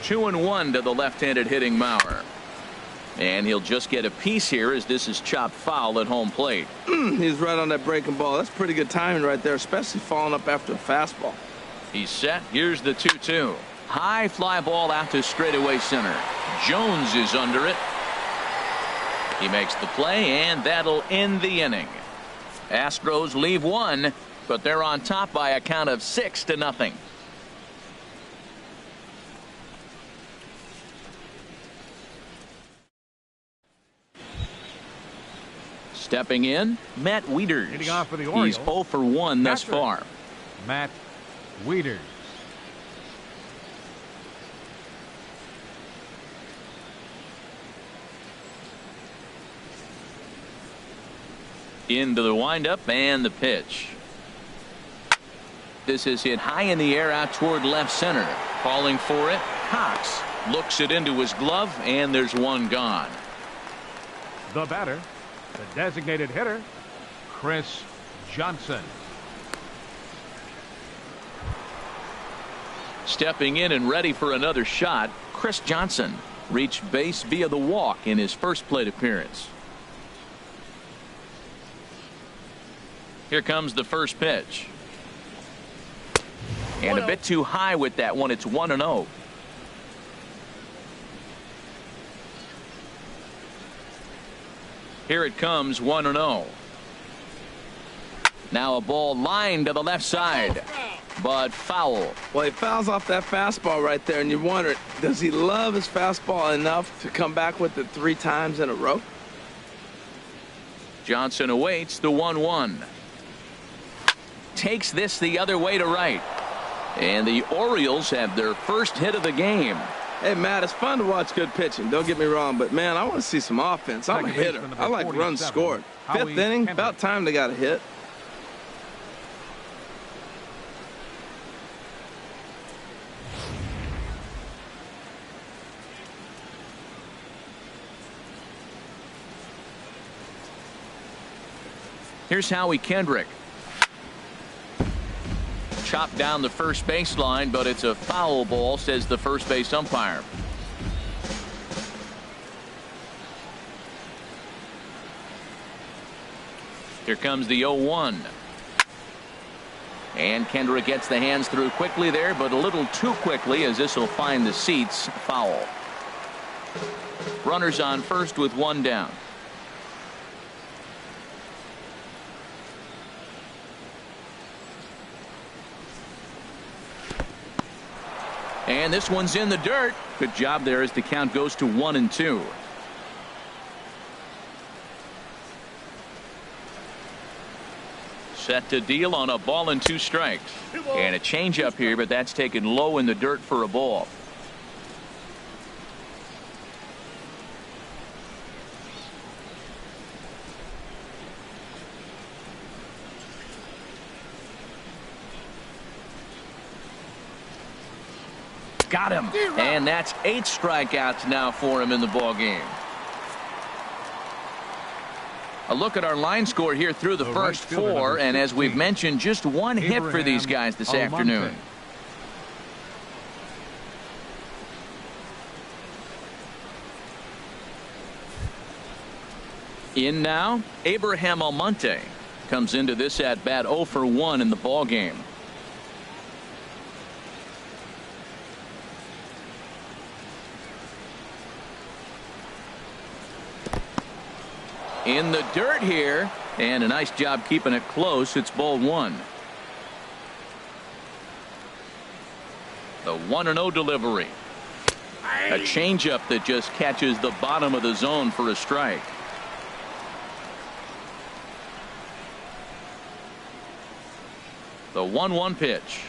2-1 to the left-handed hitting Mauer. And he'll just get a piece here as this is chopped foul at home plate. He's right on that breaking ball. That's pretty good timing right there, especially following up after a fastball. He's set. Here's the 2-2. High fly ball out to straightaway center. Jones is under it. He makes the play, and that'll end the inning. Astros leave one, but they're on top by a count of 6-0. Stepping in, Matt Wieters. Hitting off for the Orioles. He's 0 for 1 thus far. Matt Wieters. Into the windup and the pitch. This is hit high in the air out toward left center. Calling for it. Cox looks it into his glove, and there's one gone. The batter, the designated hitter, Chris Johnson. Stepping in and ready for another shot, Chris Johnson reached base via the walk in his first plate appearance. Here comes the first pitch. And a bit too high with that one. It's 1-0. Here it comes, 1-0. Now a ball lined to the left side, but foul. Well, he fouls off that fastball right there, and you wonder, does he love his fastball enough to come back with it 3 times in a row? Johnson awaits the 1-1. Takes this the other way to right. And the Orioles have their first hit of the game. Hey, Matt, it's fun to watch good pitching. Don't get me wrong, but, man, I want to see some offense. I'm a hitter. I like runs scored. 5th inning, about time they got a hit. Here's Howie Kendrick. Chopped down the first baseline, but it's a foul ball, says the first base umpire. Here comes the 0-1. And Kendrick gets the hands through quickly there, but a little too quickly as this will find the seats. Foul. Runners on first with 1 down. And this one's in the dirt. Good job there as the count goes to 1-2. Set to deal on a ball and 2 strikes. And a changeup here, but that's taken low in the dirt for a ball. Got him. And that's 8 strikeouts now for him in the ball game. A look at our line score here through the first 4, and as we've mentioned, just 1 hit for these guys this afternoon. In now, Abraham Almonte comes into this at bat 0 for 1 in the ball game. In the dirt here, and a nice job keeping it close. It's ball 1. The 1-0 delivery. A changeup that just catches the bottom of the zone for a strike. The 1-1 pitch.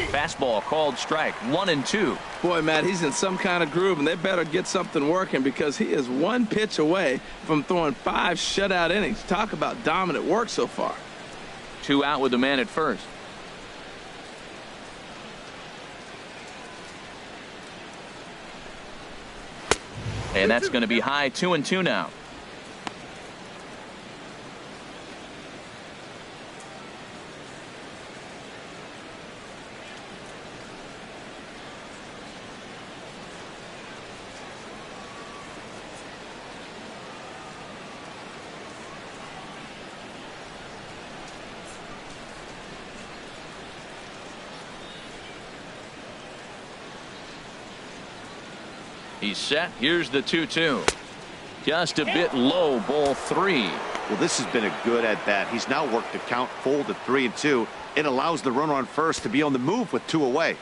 Fastball called strike. 1-2. Boy, Matt, he's in some kind of groove, and they better get something working because he is 1 pitch away from throwing 5 shutout innings. Talk about dominant work so far. 2 out with the man at first. And that's going to be high. 2-2 now. He's set. Here's the 2-2. Just a bit low, ball 3. Well, this has been a good at bat. He's now worked the count full to 3-2. It allows the runner on first to be on the move with 2 away.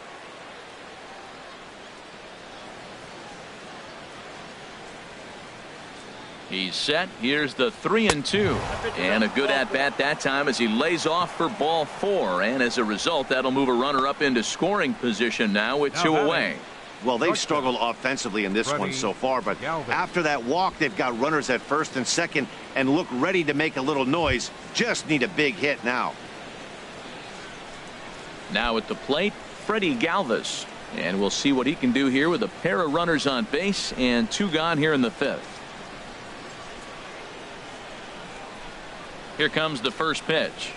He's set. Here's the 3-2. And a good at bat that time as he lays off for ball 4. And as a result, that'll move a runner up into scoring position now with 2 away. Well, they've struggled offensively in this one so far, but after that walk, they've got runners at first and second and look ready to make a little noise. Just need a big hit now. Now at the plate, Freddie Galvis. And we'll see what he can do here with a pair of runners on base and 2 gone here in the 5th. Here comes the first pitch.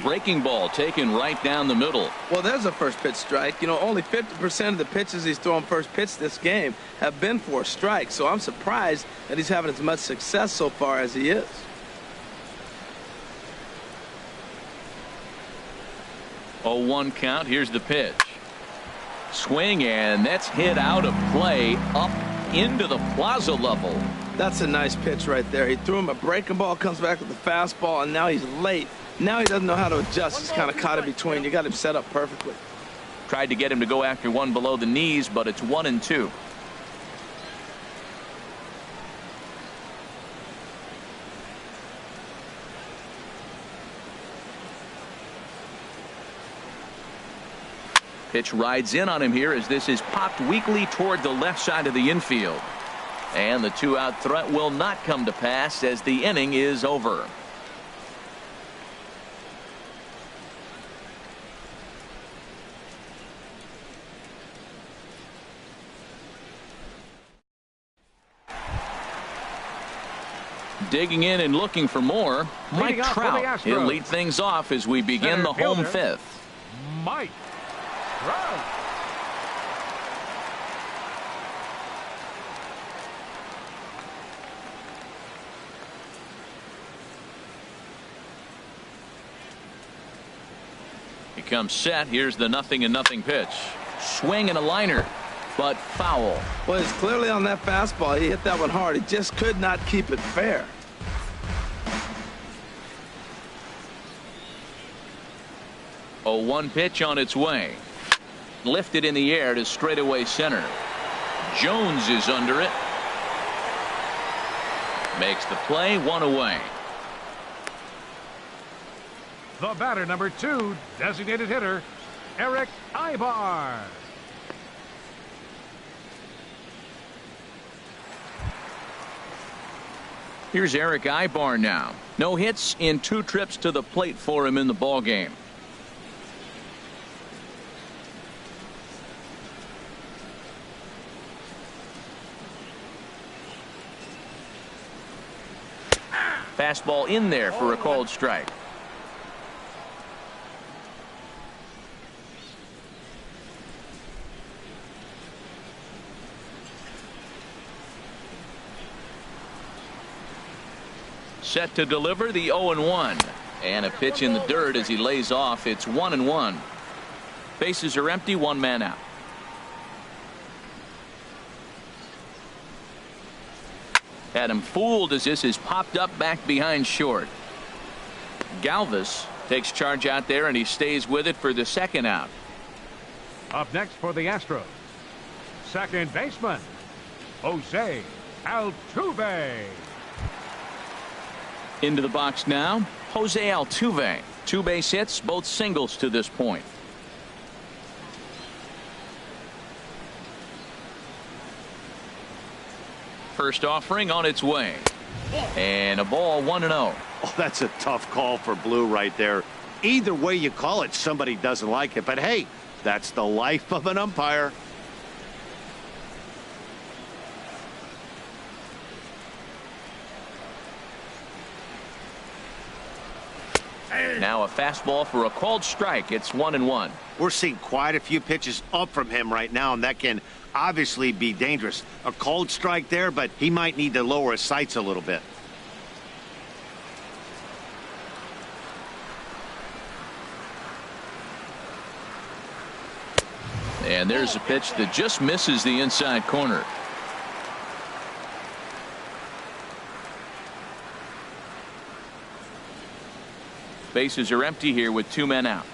Breaking ball taken right down the middle. Well, there's a first pitch strike. You know, only 50% of the pitches he's throwing first pitch this game have been for a strike. So I'm surprised that he's having as much success so far as he is. Oh, 1 count. Here's the pitch. Swing, and that's hit out of play up into the plaza level. That's a nice pitch right there. He threw him a breaking ball, comes back with the fastball, and now he's late. Now he doesn't know how to adjust. He's kind of caught in between. You got him set up perfectly. Tried to get him to go after one below the knees, but it's 1-2. Pitch rides in on him here as this is popped weakly toward the left side of the infield. And the 2-out threat will not come to pass as the inning is over. Digging in and looking for more, Mike Trout. He'll lead things off as we begin the home 5th. Mike Trout. He comes set. Here's the 0-0 pitch. Swing and a liner, but foul. Well, he's clearly on that fastball. He hit that one hard. He just could not keep it fair. Oh, 1 pitch on its way. Lifted in the air to straightaway center. Jones is under it. Makes the play, 1 away. The batter, number 2, designated hitter, Eric Ibar. Here's Eric Ibar now. No hits in 2 trips to the plate for him in the ballgame. Fastball in there for a called strike. Set to deliver the 0-1. And a pitch in the dirt as he lays off. It's 1-1. Bases are empty, 1 man out. Had him fooled as this is popped up back behind short. Galvis takes charge out there and he stays with it for the 2nd out. Up next for the Astros, second baseman, Jose Altuve. Into the box now, Jose Altuve. 2 base hits, both singles to this point. First offering on its way. And a ball, 1-0. Oh, that's a tough call for Blue right there. Either way you call it, somebody doesn't like it. But hey, that's the life of an umpire. Now a fastball for a called strike. It's 1-1. We're seeing quite a few pitches up from him right now, and that can obviously be dangerous. A called strike there, but he might need to lower his sights a little bit. And there's a pitch that just misses the inside corner. Bases are empty here with 2 men out.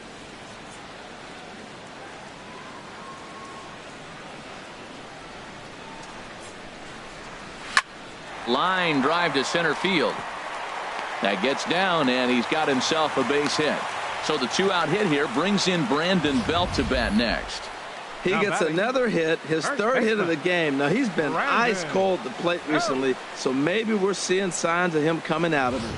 Line drive to center field. That gets down, and he's got himself a base hit. So the 2-out hit here brings in Brandon Belt to bat next. He gets another hit, his third hit of the game. Now, he's been ice cold at the plate recently, so maybe we're seeing signs of him coming out of it.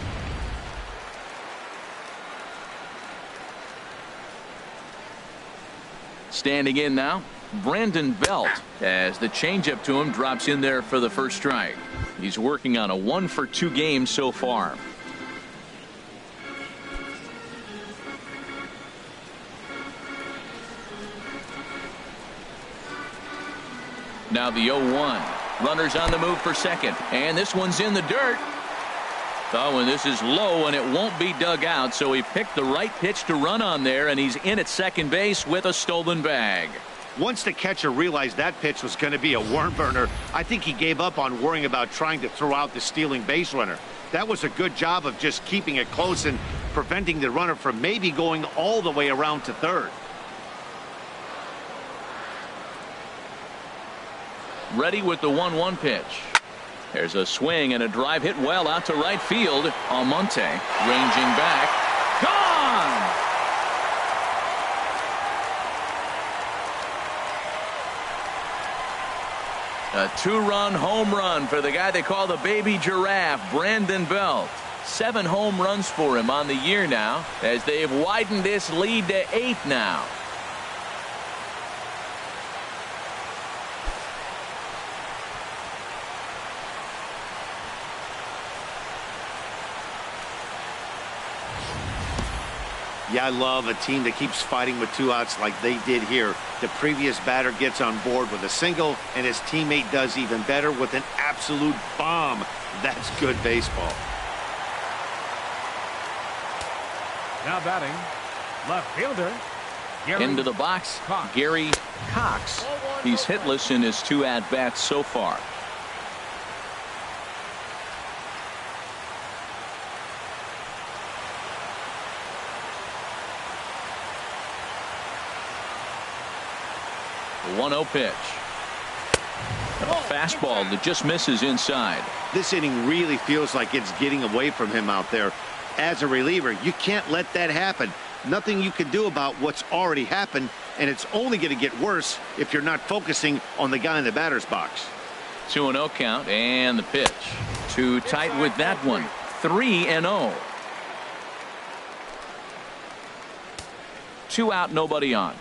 Standing in now, Brandon Belt, as the changeup to him drops in there for the first strike. He's working on a 1-for-2 game so far. Now the 0-1. Runners on the move for second, and this one's in the dirt. Oh, and this is low, and it won't be dug out, so he picked the right pitch to run on there, and he's in at second base with a stolen bag. Once the catcher realized that pitch was going to be a worm burner, I think he gave up on worrying about trying to throw out the stealing base runner. That was a good job of just keeping it close and preventing the runner from maybe going all the way around to third. Ready with the 1-1 pitch. There's a swing and a drive hit well out to right field. Almonte ranging back. Gone! A 2-run home run for the guy they call the baby giraffe, Brandon Belt. 7 home runs for him on the year now, as they've widened this lead to 8 now. Yeah, I love a team that keeps fighting with 2 outs like they did here. The previous batter gets on board with a single, and his teammate does even better with an absolute bomb. That's good baseball. Now batting, left fielder. Into the box, Gary Cox. He's hitless in his 2 at-bats so far. The 1-0 pitch. A fastball that just misses inside. This inning really feels like it's getting away from him out there. As a reliever, you can't let that happen. Nothing you can do about what's already happened, and it's only going to get worse if you're not focusing on the guy in the batter's box. 2-0 count, and the pitch. Too tight with that one. 3-0. 2 out, nobody on.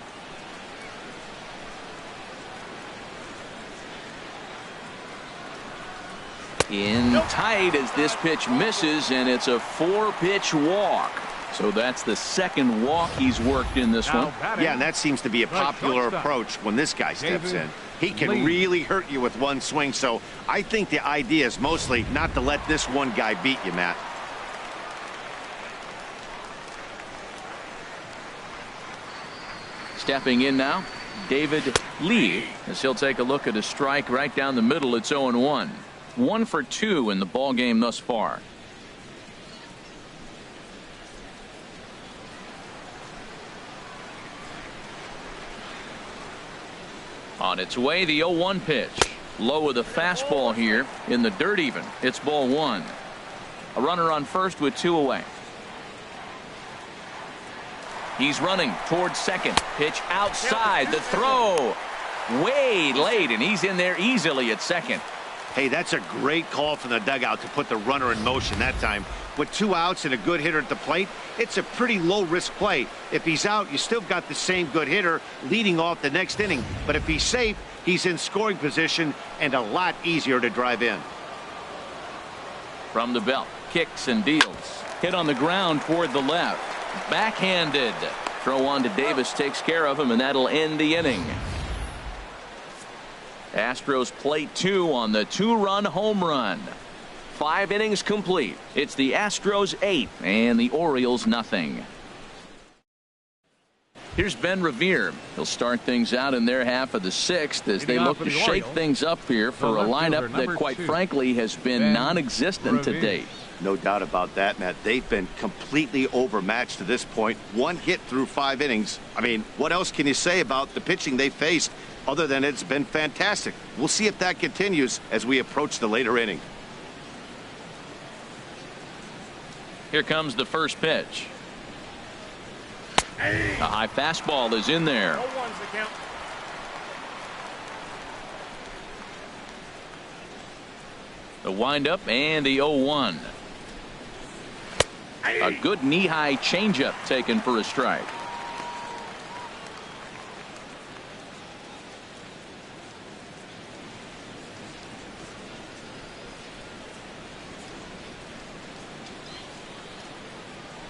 In tight as this pitch misses, and it's a 4-pitch walk. So that's the second walk he's worked in this one. Yeah, and that seems to be a popular approach when this guy steps in. He can really hurt you with one swing, so I think the idea is mostly not to let this one guy beat you, Matt. Stepping in now, David Lee, as he'll take a look at a strike right down the middle. It's 0-1. 1 for 2 in the ball game thus far. On its way, the 0-1 pitch. Low with a fastball here in the dirt even. It's ball 1. A runner on first with 2 away. He's running towards second. Pitch outside. The throw way late, and he's in there easily at second. Hey, that's a great call from the dugout to put the runner in motion that time. With 2 outs and a good hitter at the plate, it's a pretty low-risk play. If he's out, you still got the same good hitter leading off the next inning. But if he's safe, he's in scoring position and a lot easier to drive in. From the belt, kicks and deals. Hit on the ground toward the left. Backhanded. Throw on to Davis takes care of him, and that'll end the inning. Astros plate 2 on the 2-run home run. 5 innings complete. It's the Astros 8 and the Orioles nothing. Here's Ben Revere. He'll start things out in their half of the sixth as they look to shake things up here for a lineup that, quite frankly, has been non-existent to date. No doubt about that, Matt. They've been completely overmatched to this point. One hit through 5 innings. I mean, what else can you say about the pitching they faced other than it's been fantastic? We'll see if that continues as we approach the later inning. Here comes the first pitch. A high fastball is in there. The windup and the 0-1. A good knee-high changeup taken for a strike.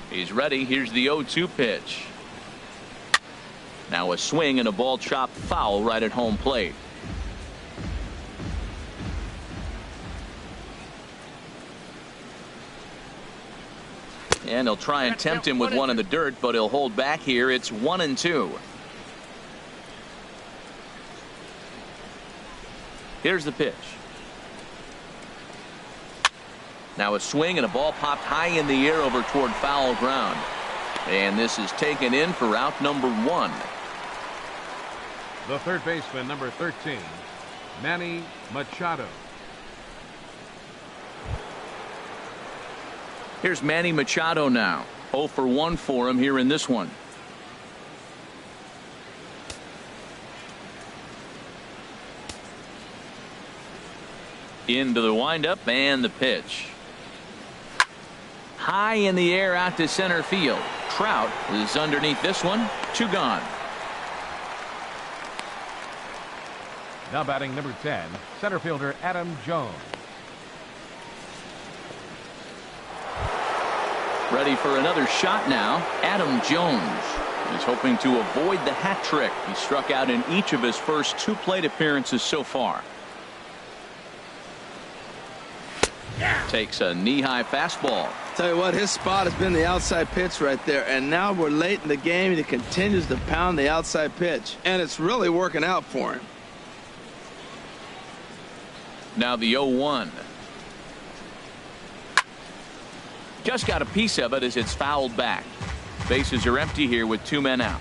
He's ready. Here's the 0-2 pitch. Now a swing and a ball chopped foul right at home plate. And he'll try and tempt him with one in the dirt, but he'll hold back here. It's 1-2. Here's the pitch. Now a swing and a ball popped high in the air over toward foul ground. And this is taken in for out number 1. The third baseman, number 13, Manny Machado. Here's Manny Machado now. 0 for 1 for him here in this one. Into the windup and the pitch. High in the air out to center field. Trout is underneath this one. 2 gone. Now batting number 10, center fielder Adam Jones. Ready for another shot now. Adam Jones is hoping to avoid the hat trick. He struck out in each of his first 2 plate appearances so far. Takes a knee-high fastball. Tell you what, his spot has been the outside pitch right there, and now we're late in the game and he continues to pound the outside pitch, and it's really working out for him. Now the 0-1. Just got a piece of it as it's fouled back. Bases are empty here with 2 men out.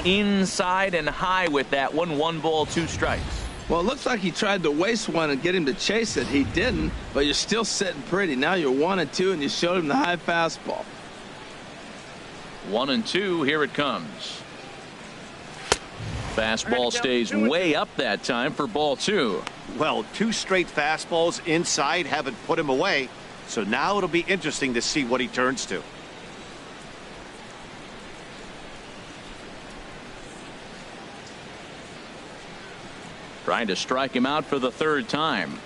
Inside and high with that one. 1 ball, 2 strikes. Well, it looks like he tried to waste one and get him to chase it. He didn't, but you're still sitting pretty. Now you're 1-2 and you showed him the high fastball. 1-2. Here it comes. Fastball stays way up that time for ball 2. Well, 2 straight fastballs inside haven't put him away. So now it'll be interesting to see what he turns to. Trying to strike him out for the 3rd time.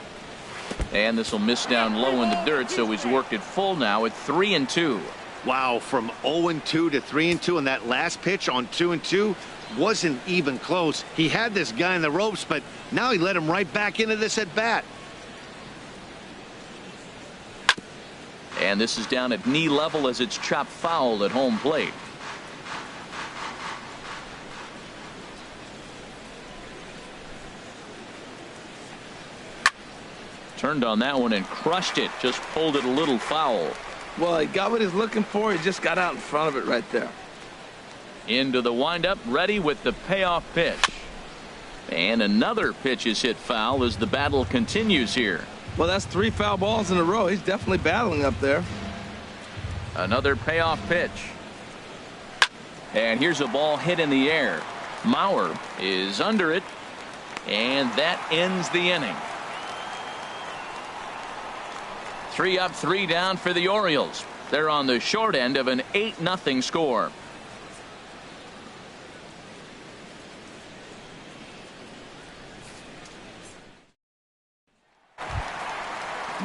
And this will miss down low in the dirt, so he's worked it full now at 3-2. Wow, from 0-2 to 3-2 on that last pitch on 2-2 wasn't even close. He had this guy in the ropes, but now he let him right back into this at bat. And this is down at knee level as it's chopped foul at home plate. Turned on that one and crushed it. Just pulled it a little foul. Well, he got what he's looking for. He just got out in front of it right there. Into the windup, ready with the payoff pitch. And another pitch is hit foul as the battle continues here. Well, that's 3 foul balls in a row. He's definitely battling up there. Another payoff pitch. And here's a ball hit in the air. Mauer is under it. And that ends the inning. 3 up, 3 down for the Orioles. They're on the short end of an 8-0 score.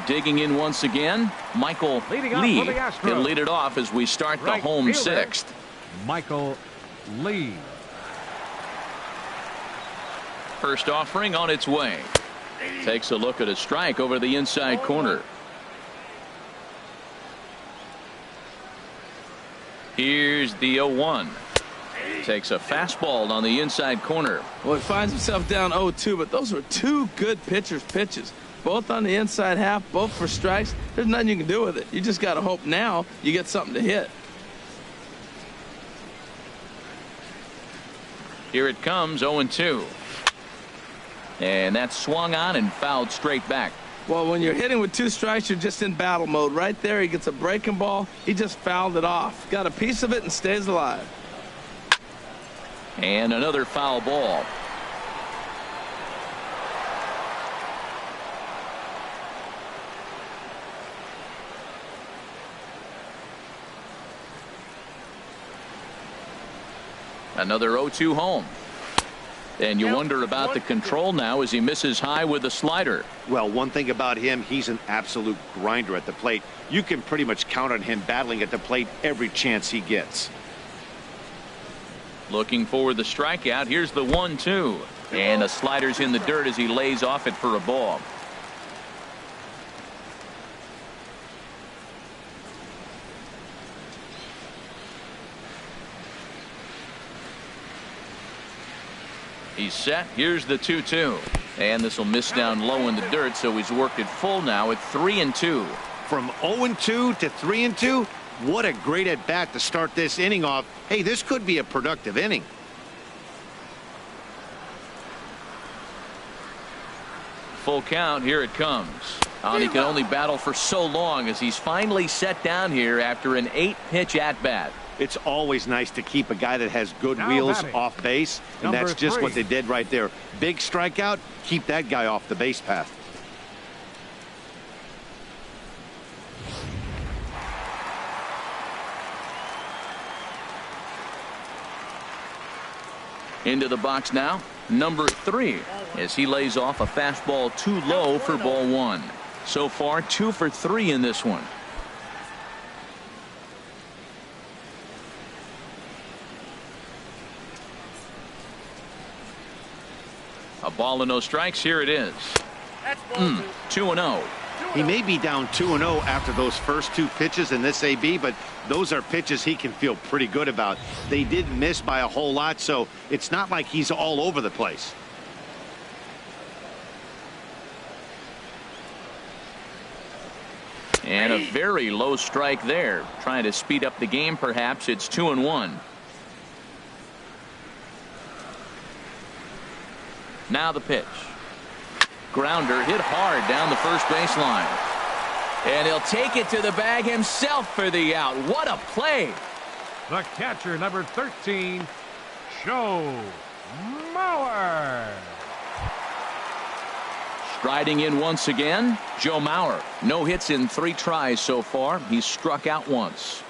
Digging in once again, Michael Lee. He'll lead it off as we start the home 6th. Michael Lee. First offering on its way. Takes a look at a strike over the inside corner. Here's the 0-1. Takes a fastball on the inside corner. Well, he finds himself down 0-2, but those were two good pitchers' pitches. Both on the inside half, both for strikes. There's nothing you can do with it. You just got to hope now you get something to hit. Here it comes, 0-2. And that's swung on and fouled straight back. Well, when you're hitting with two strikes, you're just in battle mode. Right there, he gets a breaking ball. He just fouled it off. Got a piece of it and stays alive. And another foul ball. Another 0-2 home. And you wonder about the control now as he misses high with the slider. Well, one thing about him, he's an absolute grinder at the plate. You can pretty much count on him battling at the plate every chance he gets. Looking for the strikeout. Here's the 1-2. And the slider's in the dirt as he lays off it for a ball. He's set. Here's the 2-2. And this will miss down low in the dirt, so he's worked it full now at 3-2. From 0-2 to 3-2, what a great at bat to start this inning off. Hey, this could be a productive inning. Full count. Here it comes. And he can only battle for so long as he's finally set down here after an 8-pitch at bat. It's always nice to keep a guy that has good wheels off base, and that's just what they did right there. Big strikeout, keep that guy off the base path. Into the box now, number 3, as he lays off a fastball too low for ball 1. So far, 2 for 3 in this one. A ball and no strikes. Here it is. 2-0. He may be down 2-0 after those first 2 pitches in this AB, but those are pitches he can feel pretty good about. They did miss by a whole lot, so it's not like he's all over the place. And a very low strike there. Trying to speed up the game, perhaps. It's 2-1. Now the pitch. Grounder hit hard down the first baseline. And he'll take it to the bag himself for the out. What a play. The catcher, number 13, Joe Mauer. Striding in once again, Joe Mauer. No hits in 3 tries so far. He's struck out once.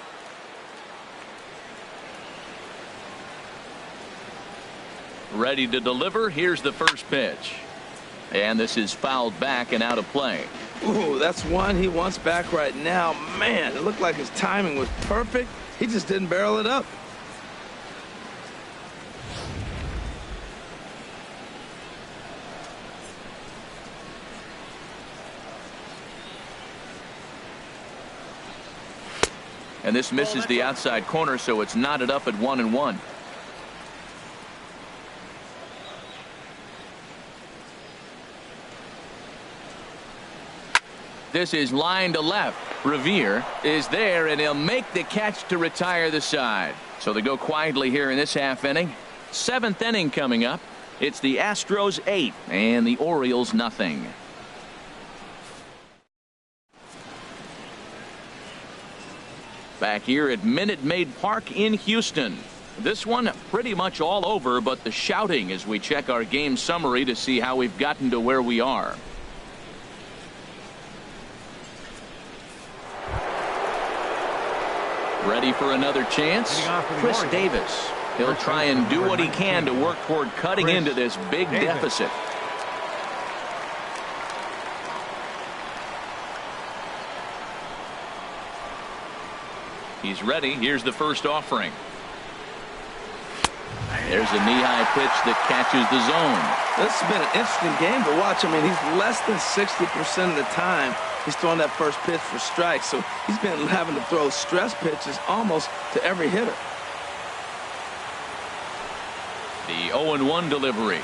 Ready to deliver. Here's the first pitch. And this is fouled back and out of play. Ooh, that's one he wants back right now. Man, it looked like his timing was perfect. He just didn't barrel it up. And this misses the outside corner, so it's knotted up at 1-1. This is line to left. Revere is there, and he'll make the catch to retire the side. So they go quietly here in this half inning. 7th inning coming up. It's the Astros 8 and the Orioles nothing. Back here at Minute Maid Park in Houston. This one pretty much all over, but the shouting as we check our game summary to see how we've gotten to where we are. Ready for another chance? Chris Davis. He'll try and do what he can to work toward cutting into this big deficit. He's ready. Here's the first offering. There's a knee-high pitch that catches the zone. This has been an interesting game to watch. I mean, he's less than 60% of the time. He's throwing that first pitch for strikes, so he's been having to throw stress pitches almost to every hitter. The 0-1 delivery.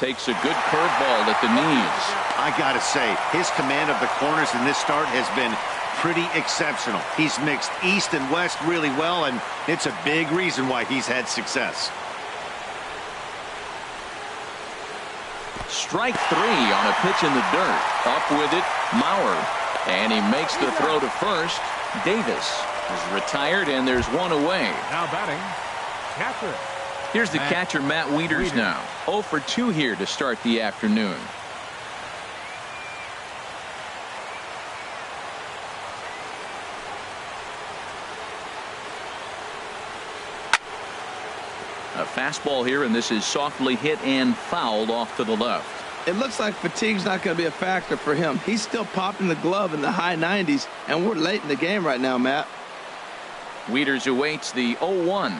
Takes a good curveball at the knees. I got to say, his command of the corners in this start has been pretty exceptional. He's mixed east and west really well, and it's a big reason why he's had success. Strike 3 on a pitch in the dirt. Up with it, Mauer. And he makes the throw to first. Davis is retired, and there's one away. Now batting, catcher. Here's the catcher, Matt Wieters now. 0 for 2 here to start the afternoon. A fastball here, and this is softly hit and fouled off to the left. It looks like fatigue's not going to be a factor for him. He's still popping the glove in the high 90s, and we're late in the game right now, Matt. Wieters awaits the 0-1.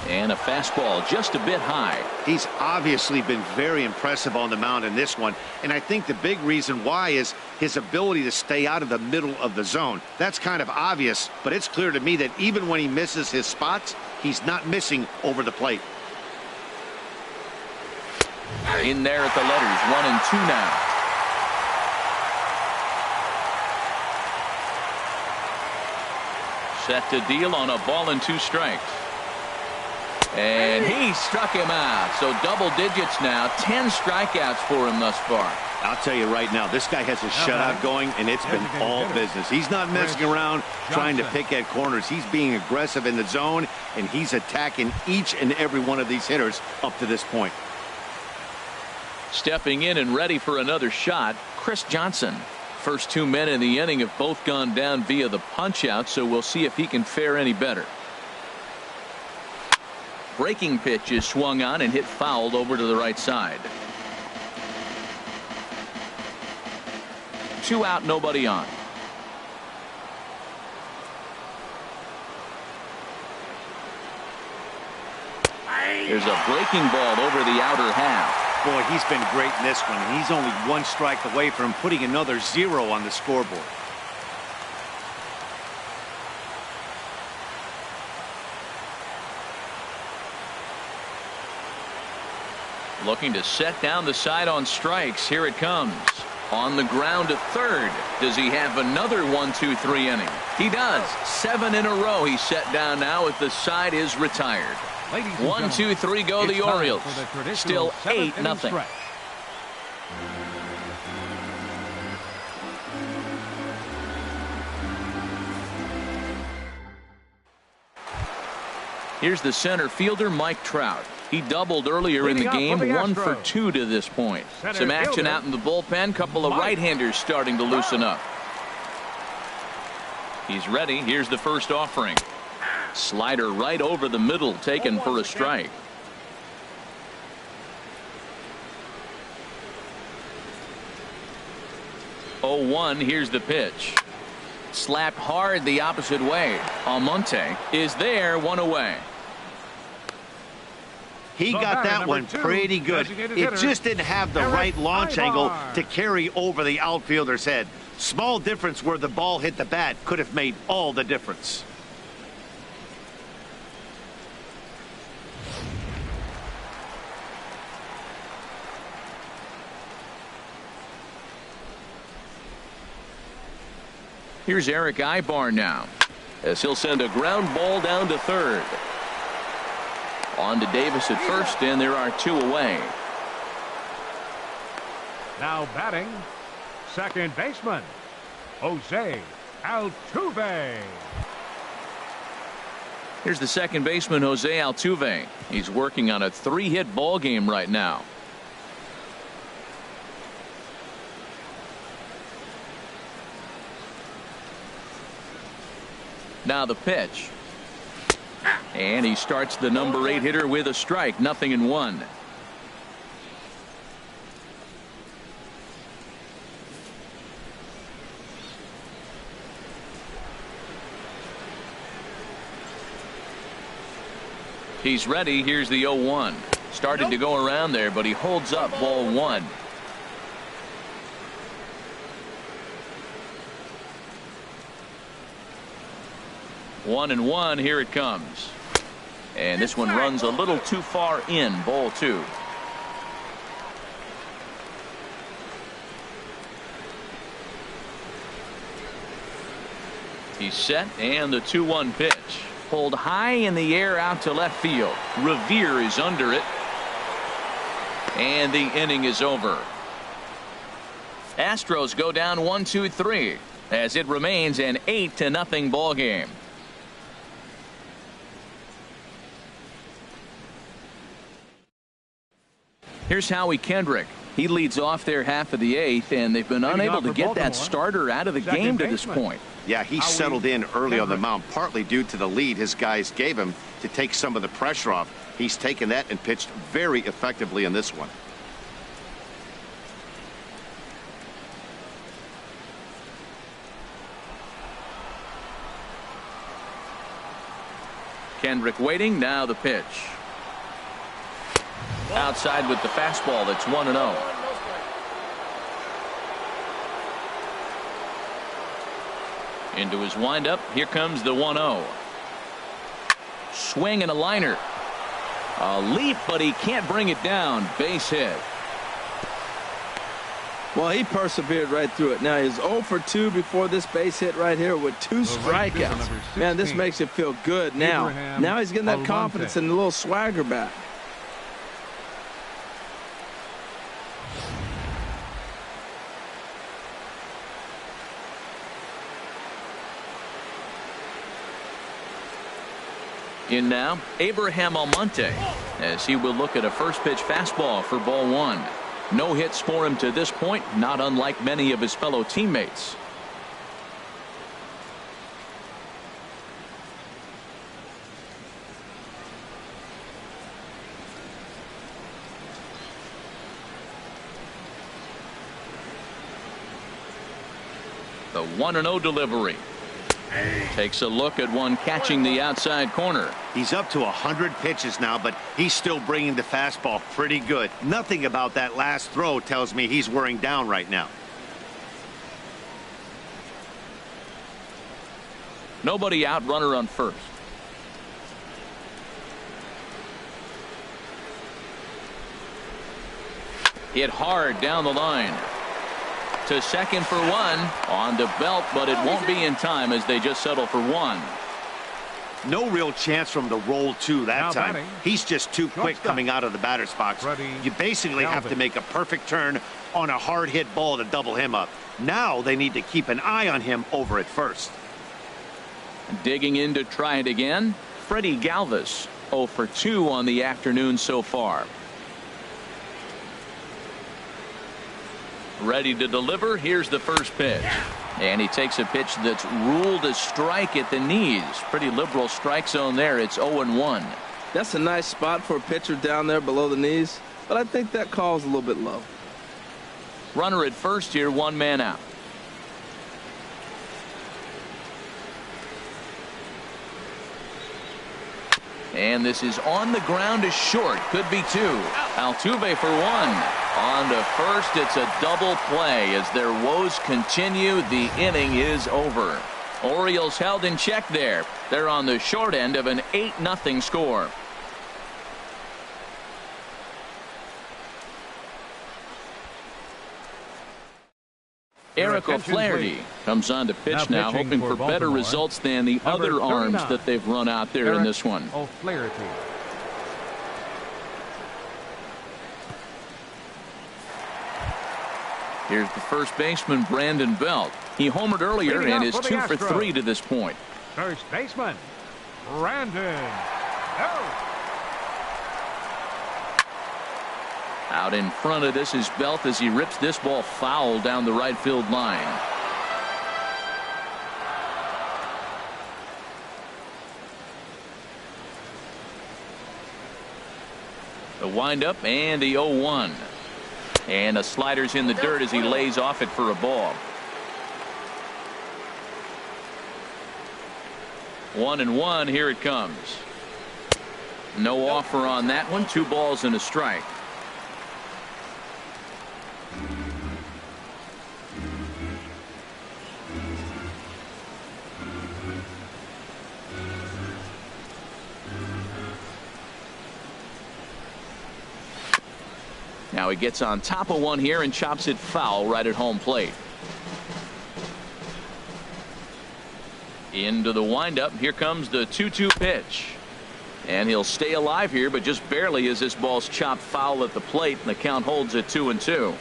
And a fastball just a bit high. He's obviously been very impressive on the mound in this one, and I think the big reason why is his ability to stay out of the middle of the zone. That's kind of obvious, but it's clear to me that even when he misses his spots, he's not missing over the plate. In there at the letters, 1-2 now. Set to deal on a ball and 2 strikes. And he struck him out. So double digits now. 10 strikeouts for him thus far. I'll tell you right now, this guy has a shutout going, and it's been all business. He's not messing around trying to pick at corners. He's being aggressive in the zone, and he's attacking each and every one of these hitters up to this point. Stepping in and ready for another shot, Chris Johnson. First 2 men in the inning have both gone down via the punch-out, so we'll see if he can fare any better. Breaking pitch is swung on and hit fouled over to the right side. 2 out, nobody on. There's a breaking ball over the outer half. Boy, he's been great in this one, and he's only 1 strike away from putting another 0 on the scoreboard. Looking to set down the side on strikes. Here it comes. On the ground to third. Does he have another 1-2-3 inning? He does. 7 in a row he's set down now if the side is retired. 1-2-3 go the Orioles. Still 8-0. Here's the center fielder, Mike Trout. He doubled earlier in the game, 1 for 2 to this point. Some action out in the bullpen. Couple of right-handers starting to loosen up. He's ready. Here's the first offering. Slider right over the middle, taken for a strike. Oh, 1. Here's the pitch. Slapped hard the opposite way. Almonte is there, 1 away. He got that one pretty good. It just didn't have the right launch angle to carry over the outfielder's head. Small difference where the ball hit the bat could have made all the difference. Here's Eric Ibar now, as he'll send a ground ball down to third. On to Davis at first, and there are 2 away. Now batting, second baseman, Jose Altuve. Here's the second baseman, Jose Altuve. He's working on a 3-hit ball game right now. Now the pitch. And he starts the number 8 hitter with a strike. 0-1. He's ready. Here's the 0-1. Started to go around there, but he holds up ball 1. 1-1, here it comes. And this one runs a little too far in, ball 2. He's set, and the 2-1 pitch. Pulled high in the air out to left field. Revere is under it. And the inning is over. Astros go down 1-2-3 as it remains an 8-0 ball game. Here's Howie Kendrick. He leads off their half of the 8th, and they've been unable to get that starter out of the game to this point. Yeah, he settled in early on the mound, partly due to the lead his guys gave him to take some of the pressure off. He's taken that and pitched very effectively in this one. Kendrick waiting. Now the pitch. Outside with the fastball. That's 1-0. Into his windup. Here comes the 1-0. Swing and a liner. A leap, but he can't bring it down. Base hit. Well, he persevered right through it. Now he's 0 for 2 before this base hit right here with 2 strikeouts. Man, this makes you feel good now. Now he's getting that confidence and a little swagger back. In now, Abraham Almonte, as he will look at a first pitch fastball for ball 1. No hits for him to this point, not unlike many of his fellow teammates. The 1-0 delivery. Takes a look at one catching the outside corner. He's up to 100 pitches now, but he's still bringing the fastball pretty good. Nothing about that last throw tells me he's wearing down right now. Nobody out, runner on first. Hit hard down the line. To second for 1 on the belt, but it won't be in time as they just settle for 1. No real chance from the roll 2 that time. He's just too quick coming out of the batter's box. You basically have to make a perfect turn on a hard hit ball to double him up. Now they need to keep an eye on him over at first. Digging in to try it again. Freddie Galvis 0 for 2 on the afternoon so far. Ready to deliver. Here's the first pitch. And he takes a pitch that's ruled a strike at the knees. Pretty liberal strike zone there. It's 0-1. That's a nice spot for a pitcher down there below the knees, but I think that call's a little bit low. Runner at first here, 1 man out. And this is on the ground to short. Could be 2. Altuve for 1. On to first. It's a double play as their woes continue. The inning is over. Orioles held in check there. They're on the short end of an 8-0 score. Eric O'Flaherty comes on to pitch now hoping for better results than the other arms that they've run out there in this one. O'Flaherty. Here's the first baseman, Brandon Belt. He homered earlier and is 2 for 3 to this point. First baseman, Brandon Belt. Out in front of this is Belt as he rips this ball foul down the right field line. The windup and the 0-1. And a slider's in the dirt as he lays off it for a ball. 1-1, here it comes. No offer on that one. 2 balls and a strike. Now he gets on top of one here and chops it foul right at home plate. Into the windup. Here comes the 2-2 pitch. And he'll stay alive here, but just barely as this ball's chopped foul at the plate, and the count holds at 2-2.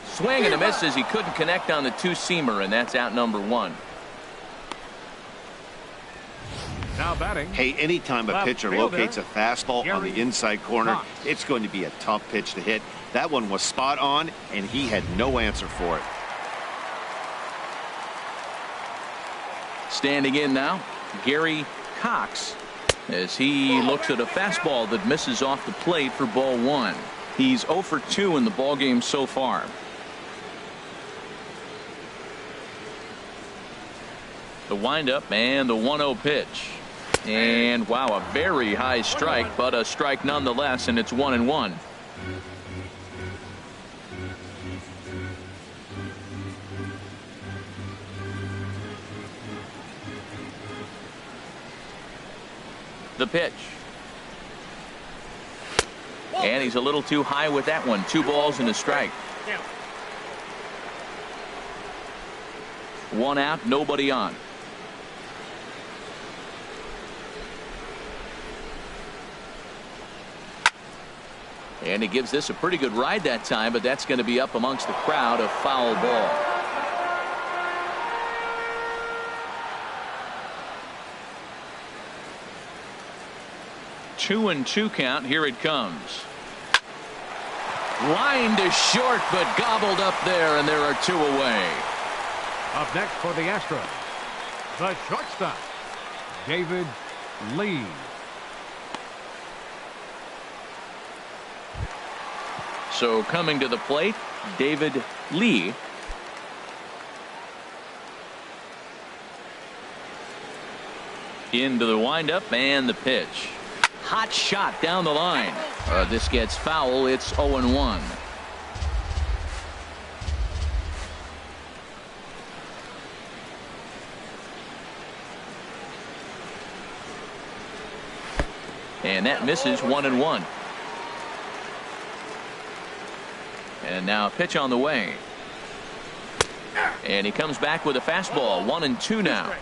Swing and a miss as he couldn't connect on the two-seamer, and that's out number one. Now batting. Hey, anytime a pitcher locates a fastball on the inside corner, it's going to be a tough pitch to hit. That one was spot on, and he had no answer for it. Standing in now, Gary Cox, as he looks at a fastball that misses off the plate for ball one. He's 0 for 2 in the ballgame so far. The windup and the 1-0 pitch. And wow, a very high strike, but a strike nonetheless, and it's 1-1. The pitch. And he's a little too high with that one. 2 balls and a strike. 1 out, nobody on. And he gives this a pretty good ride that time, but that's going to be up amongst the crowd. A foul ball. Two and 2 count. Here it comes. Line to short, but gobbled up there, and there are 2 away. Up next for the Astros, the shortstop, David Lee. So coming to the plate, David Lee. Into the windup and the pitch. Hot shot down the line. This gets foul. It's 0-1. And that misses. 1-1. And now a pitch on the way. And he comes back with a fastball. 1-2 now.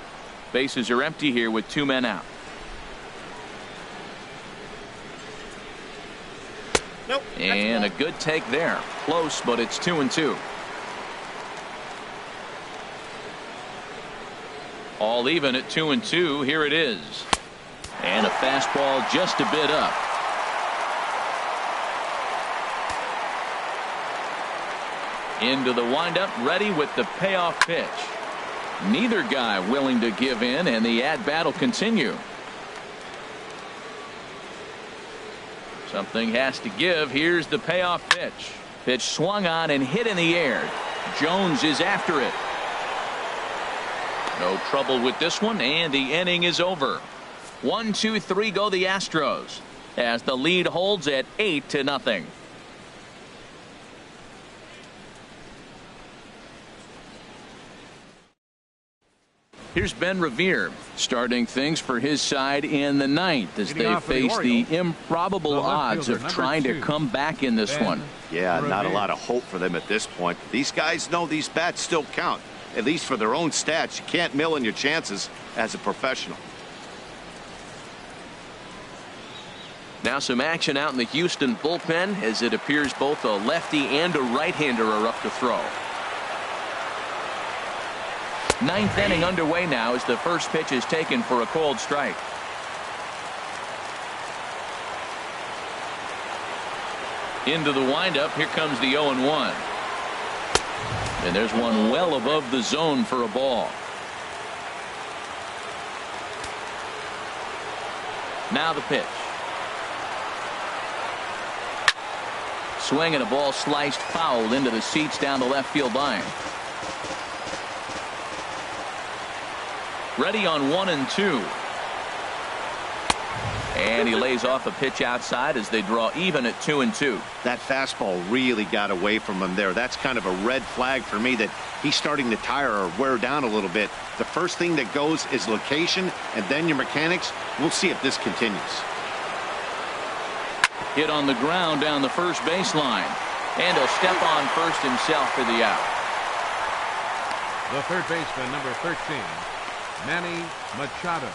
Bases are empty here with 2 men out. Nope. And a good take there. Close, but it's 2-2. All even at 2-2. Here it is. And a fastball just a bit up. Into the windup, ready with the payoff pitch. Neither guy willing to give in, and the at-bat will continue. Something has to give. Here's the payoff pitch. Pitch swung on and hit in the air. Jones is after it. No trouble with this one, and the inning is over. 1, 2, 3 go the Astros, as the lead holds at 8-0. Here's Ben Revere starting things for his side in the ninth as they face the improbable odds of trying to come back in this one. Yeah, not a lot of hope for them at this point. These guys know these bats still count, at least for their own stats. You can't mill in your chances as a professional. Now some action out in the Houston bullpen, as it appears both a lefty and a right-hander are up to throw. Ninth inning underway now as the first pitch is taken for a cold strike. Into the windup. Here comes the 0-1. And there's one well above the zone for a ball. Now the pitch. Swing and a ball sliced foul into the seats down the left field line. Ready on 1-2. And he lays off a pitch outside as they draw even at 2-2. That fastball really got away from him there. That's kind of a red flag for me that he's starting to tire or wear down a little bit. The first thing that goes is location and then your mechanics. We'll see if this continues. Hit on the ground down the first baseline. And he'll step on first himself for the out. The third baseman, number 13, Manny Machado.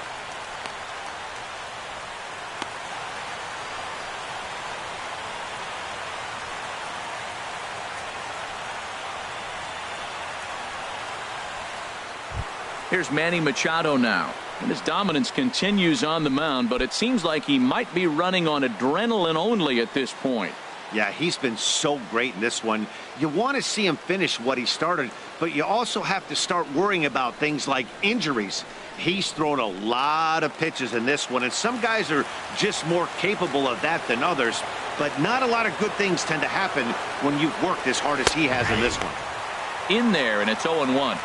Here's Manny Machado now. And his dominance continues on the mound, but it seems like he might be running on adrenaline only at this point. Yeah, he's been so great in this one. You want to see him finish what he started, but you also have to start worrying about things like injuries. He's thrown a lot of pitches in this one, and some guys are just more capable of that than others, but not a lot of good things tend to happen when you've worked as hard as he has in this one. In there, and it's 0-1.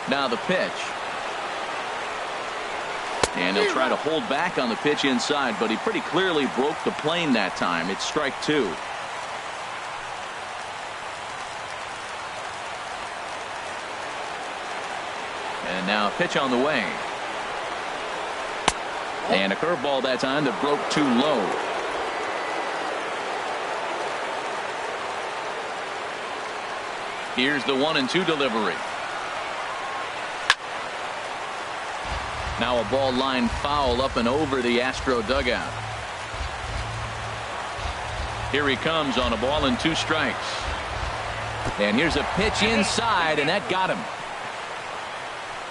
Now the pitch. And he'll try to hold back on the pitch inside, but he pretty clearly broke the plane that time. It's strike two. And now a pitch on the way. And a curveball that time that broke too low. Here's the 1-2 delivery. Now a ball line foul up and over the Astro dugout. Here he comes on a ball and 2 strikes. And here's a pitch inside, and that got him.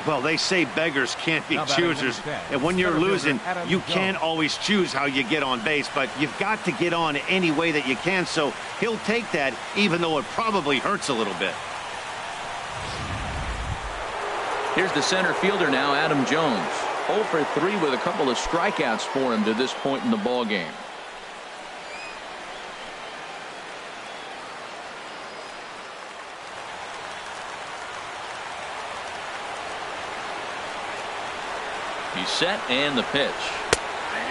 Well, they say beggars can't be choosers. And when you're losing, you can't always choose how you get on base, but you've got to get on any way that you can. So he'll take that, even though it probably hurts a little bit. Here's the center fielder now, Adam Jones. 0 for 3 with a couple of strikeouts for him to this point in the ball game. He's set, and the pitch.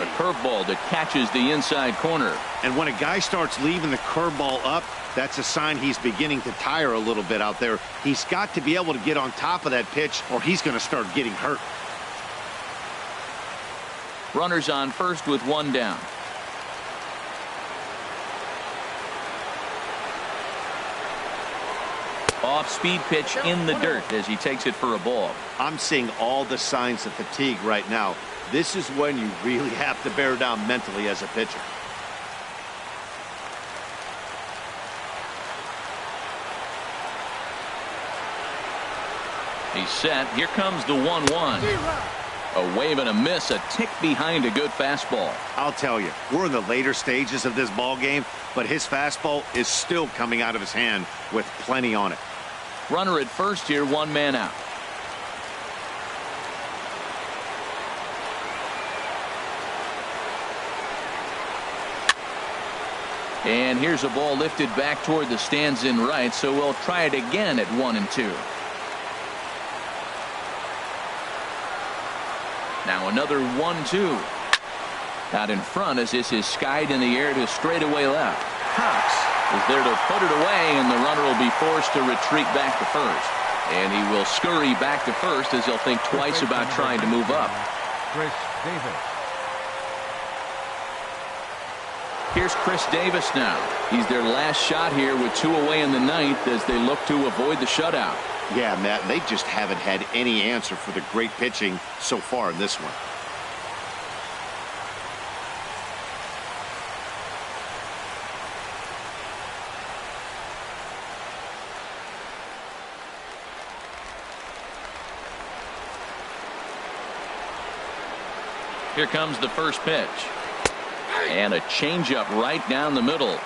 A curveball that catches the inside corner. And when a guy starts leaving the curveball up, that's a sign he's beginning to tire a little bit out there. He's got to be able to get on top of that pitch, or he's going to start getting hurt. Runners on first with 1 down. Off-speed pitch in the dirt as he takes it for a ball. I'm seeing all the signs of fatigue right now. This is when you really have to bear down mentally as a pitcher. He's set. Here comes the 1-1. A wave and a miss, a tick behind a good fastball. I'll tell you, we're in the later stages of this ball game, but his fastball is still coming out of his hand with plenty on it. Runner at first here, 1 man out. And here's a ball lifted back toward the stands in right, so we'll try it again at 1-2. Now another 1-2. Out in front as this is skied in the air to straightaway left. Cox is there to put it away, and the runner will be forced to retreat back to first. And he will scurry back to first as he'll think twice about trying to move up. Chris Davis. Here's Chris Davis now. He's their last shot here with 2 away in the 9th as they look to avoid the shutout. Yeah, Matt, they just haven't had any answer for the great pitching so far in this one. Here comes the first pitch. And a changeup right down the middle.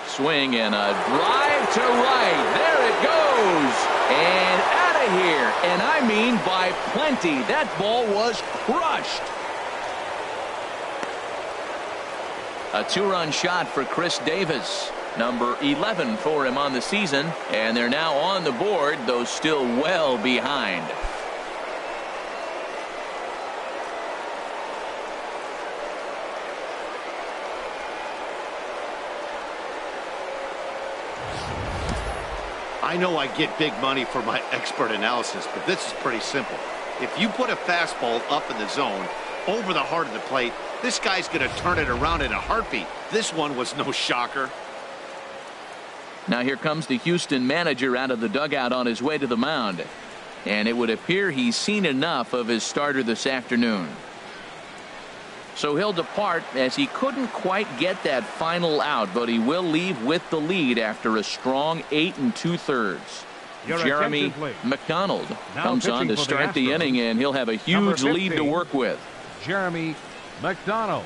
Swing and a drive to right. There it goes. And out of here. And I mean by plenty. That ball was crushed. A 2-run shot for Chris Davis. Number 11 for him on the season. And they're now on the board, though still well behind. I know I get big money for my expert analysis, but this is pretty simple. If you put a fastball up in the zone, over the heart of the plate, this guy's going to turn it around in a heartbeat. This one was no shocker. Now here comes the Houston manager out of the dugout on his way to the mound. And it would appear he's seen enough of his starter this afternoon. So he'll depart as he couldn't quite get that final out, but he will leave with the lead after a strong 8 2/3. Jeremy McDonald comes on to start the inning, and he'll have a huge lead to work with. Jeremy McDonald.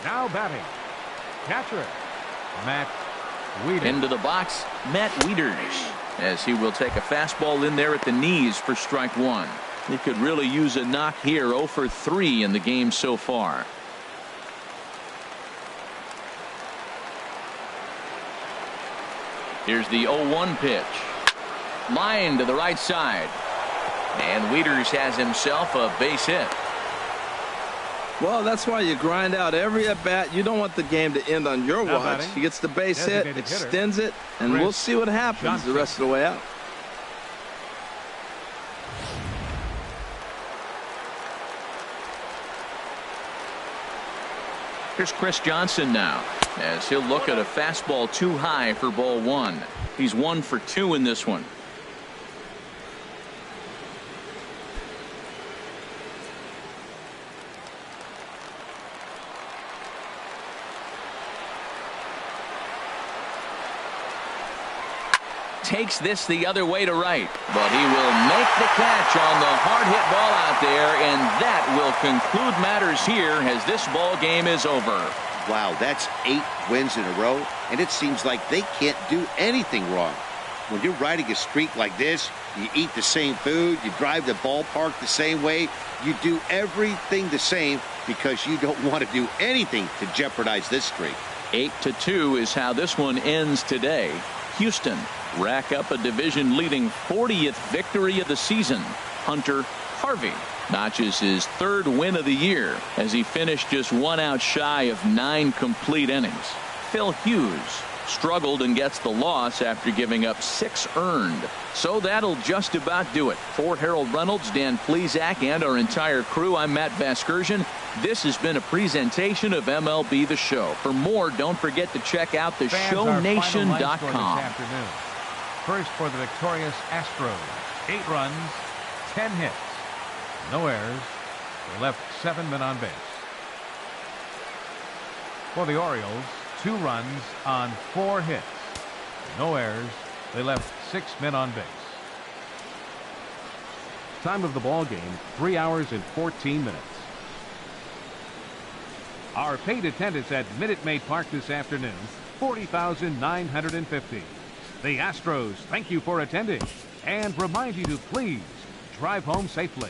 Now batting, catcher Matt Wieters. Into the box, Matt Wieters, as he will take a fastball in there at the knees for strike one. He could really use a knock here. 0 for 3 in the game so far. Here's the 0-1 pitch. Line to the right side. And Wieters has himself a base hit. Well, that's why you grind out every at-bat. You don't want the game to end on your watch. He gets the base hit, extends it, and we'll see what happens the rest of the way out. Here's Chris Johnson now, as he'll look at a fastball too high for ball one. He's 1 for 2 in this one. Takes this the other way to right, but he will make the catch on the hard hit ball out there, and that will conclude matters here as this ball game is over. Wow, that's 8 wins in a row, and it seems like they can't do anything wrong. When you're riding a streak like this, you eat the same food, you drive the ballpark the same way, you do everything the same because you don't want to do anything to jeopardize this streak. 8-2 is how this one ends today. Houston rack up a division-leading 40th victory of the season. Hunter Harvey notches his 3rd win of the year as he finished just 1 out shy of 9 complete innings. Phil Hughes struggled and gets the loss after giving up 6 earned. So that'll just about do it. For Harold Reynolds, Dan Plesac, and our entire crew, I'm Matt Vasgersian. This has been a presentation of MLB The Show. For more, don't forget to check out theshownation.com. First for the victorious Astros, 8 runs, 10 hits, no errors. They left 7 men on base. For the Orioles, 2 runs on 4 hits, no errors. They left 6 men on base. Time of the ball game, 3 hours and 14 minutes. Our paid attendance at Minute Maid Park this afternoon, 40,950. The Astros thank you for attending and remind you to please drive home safely.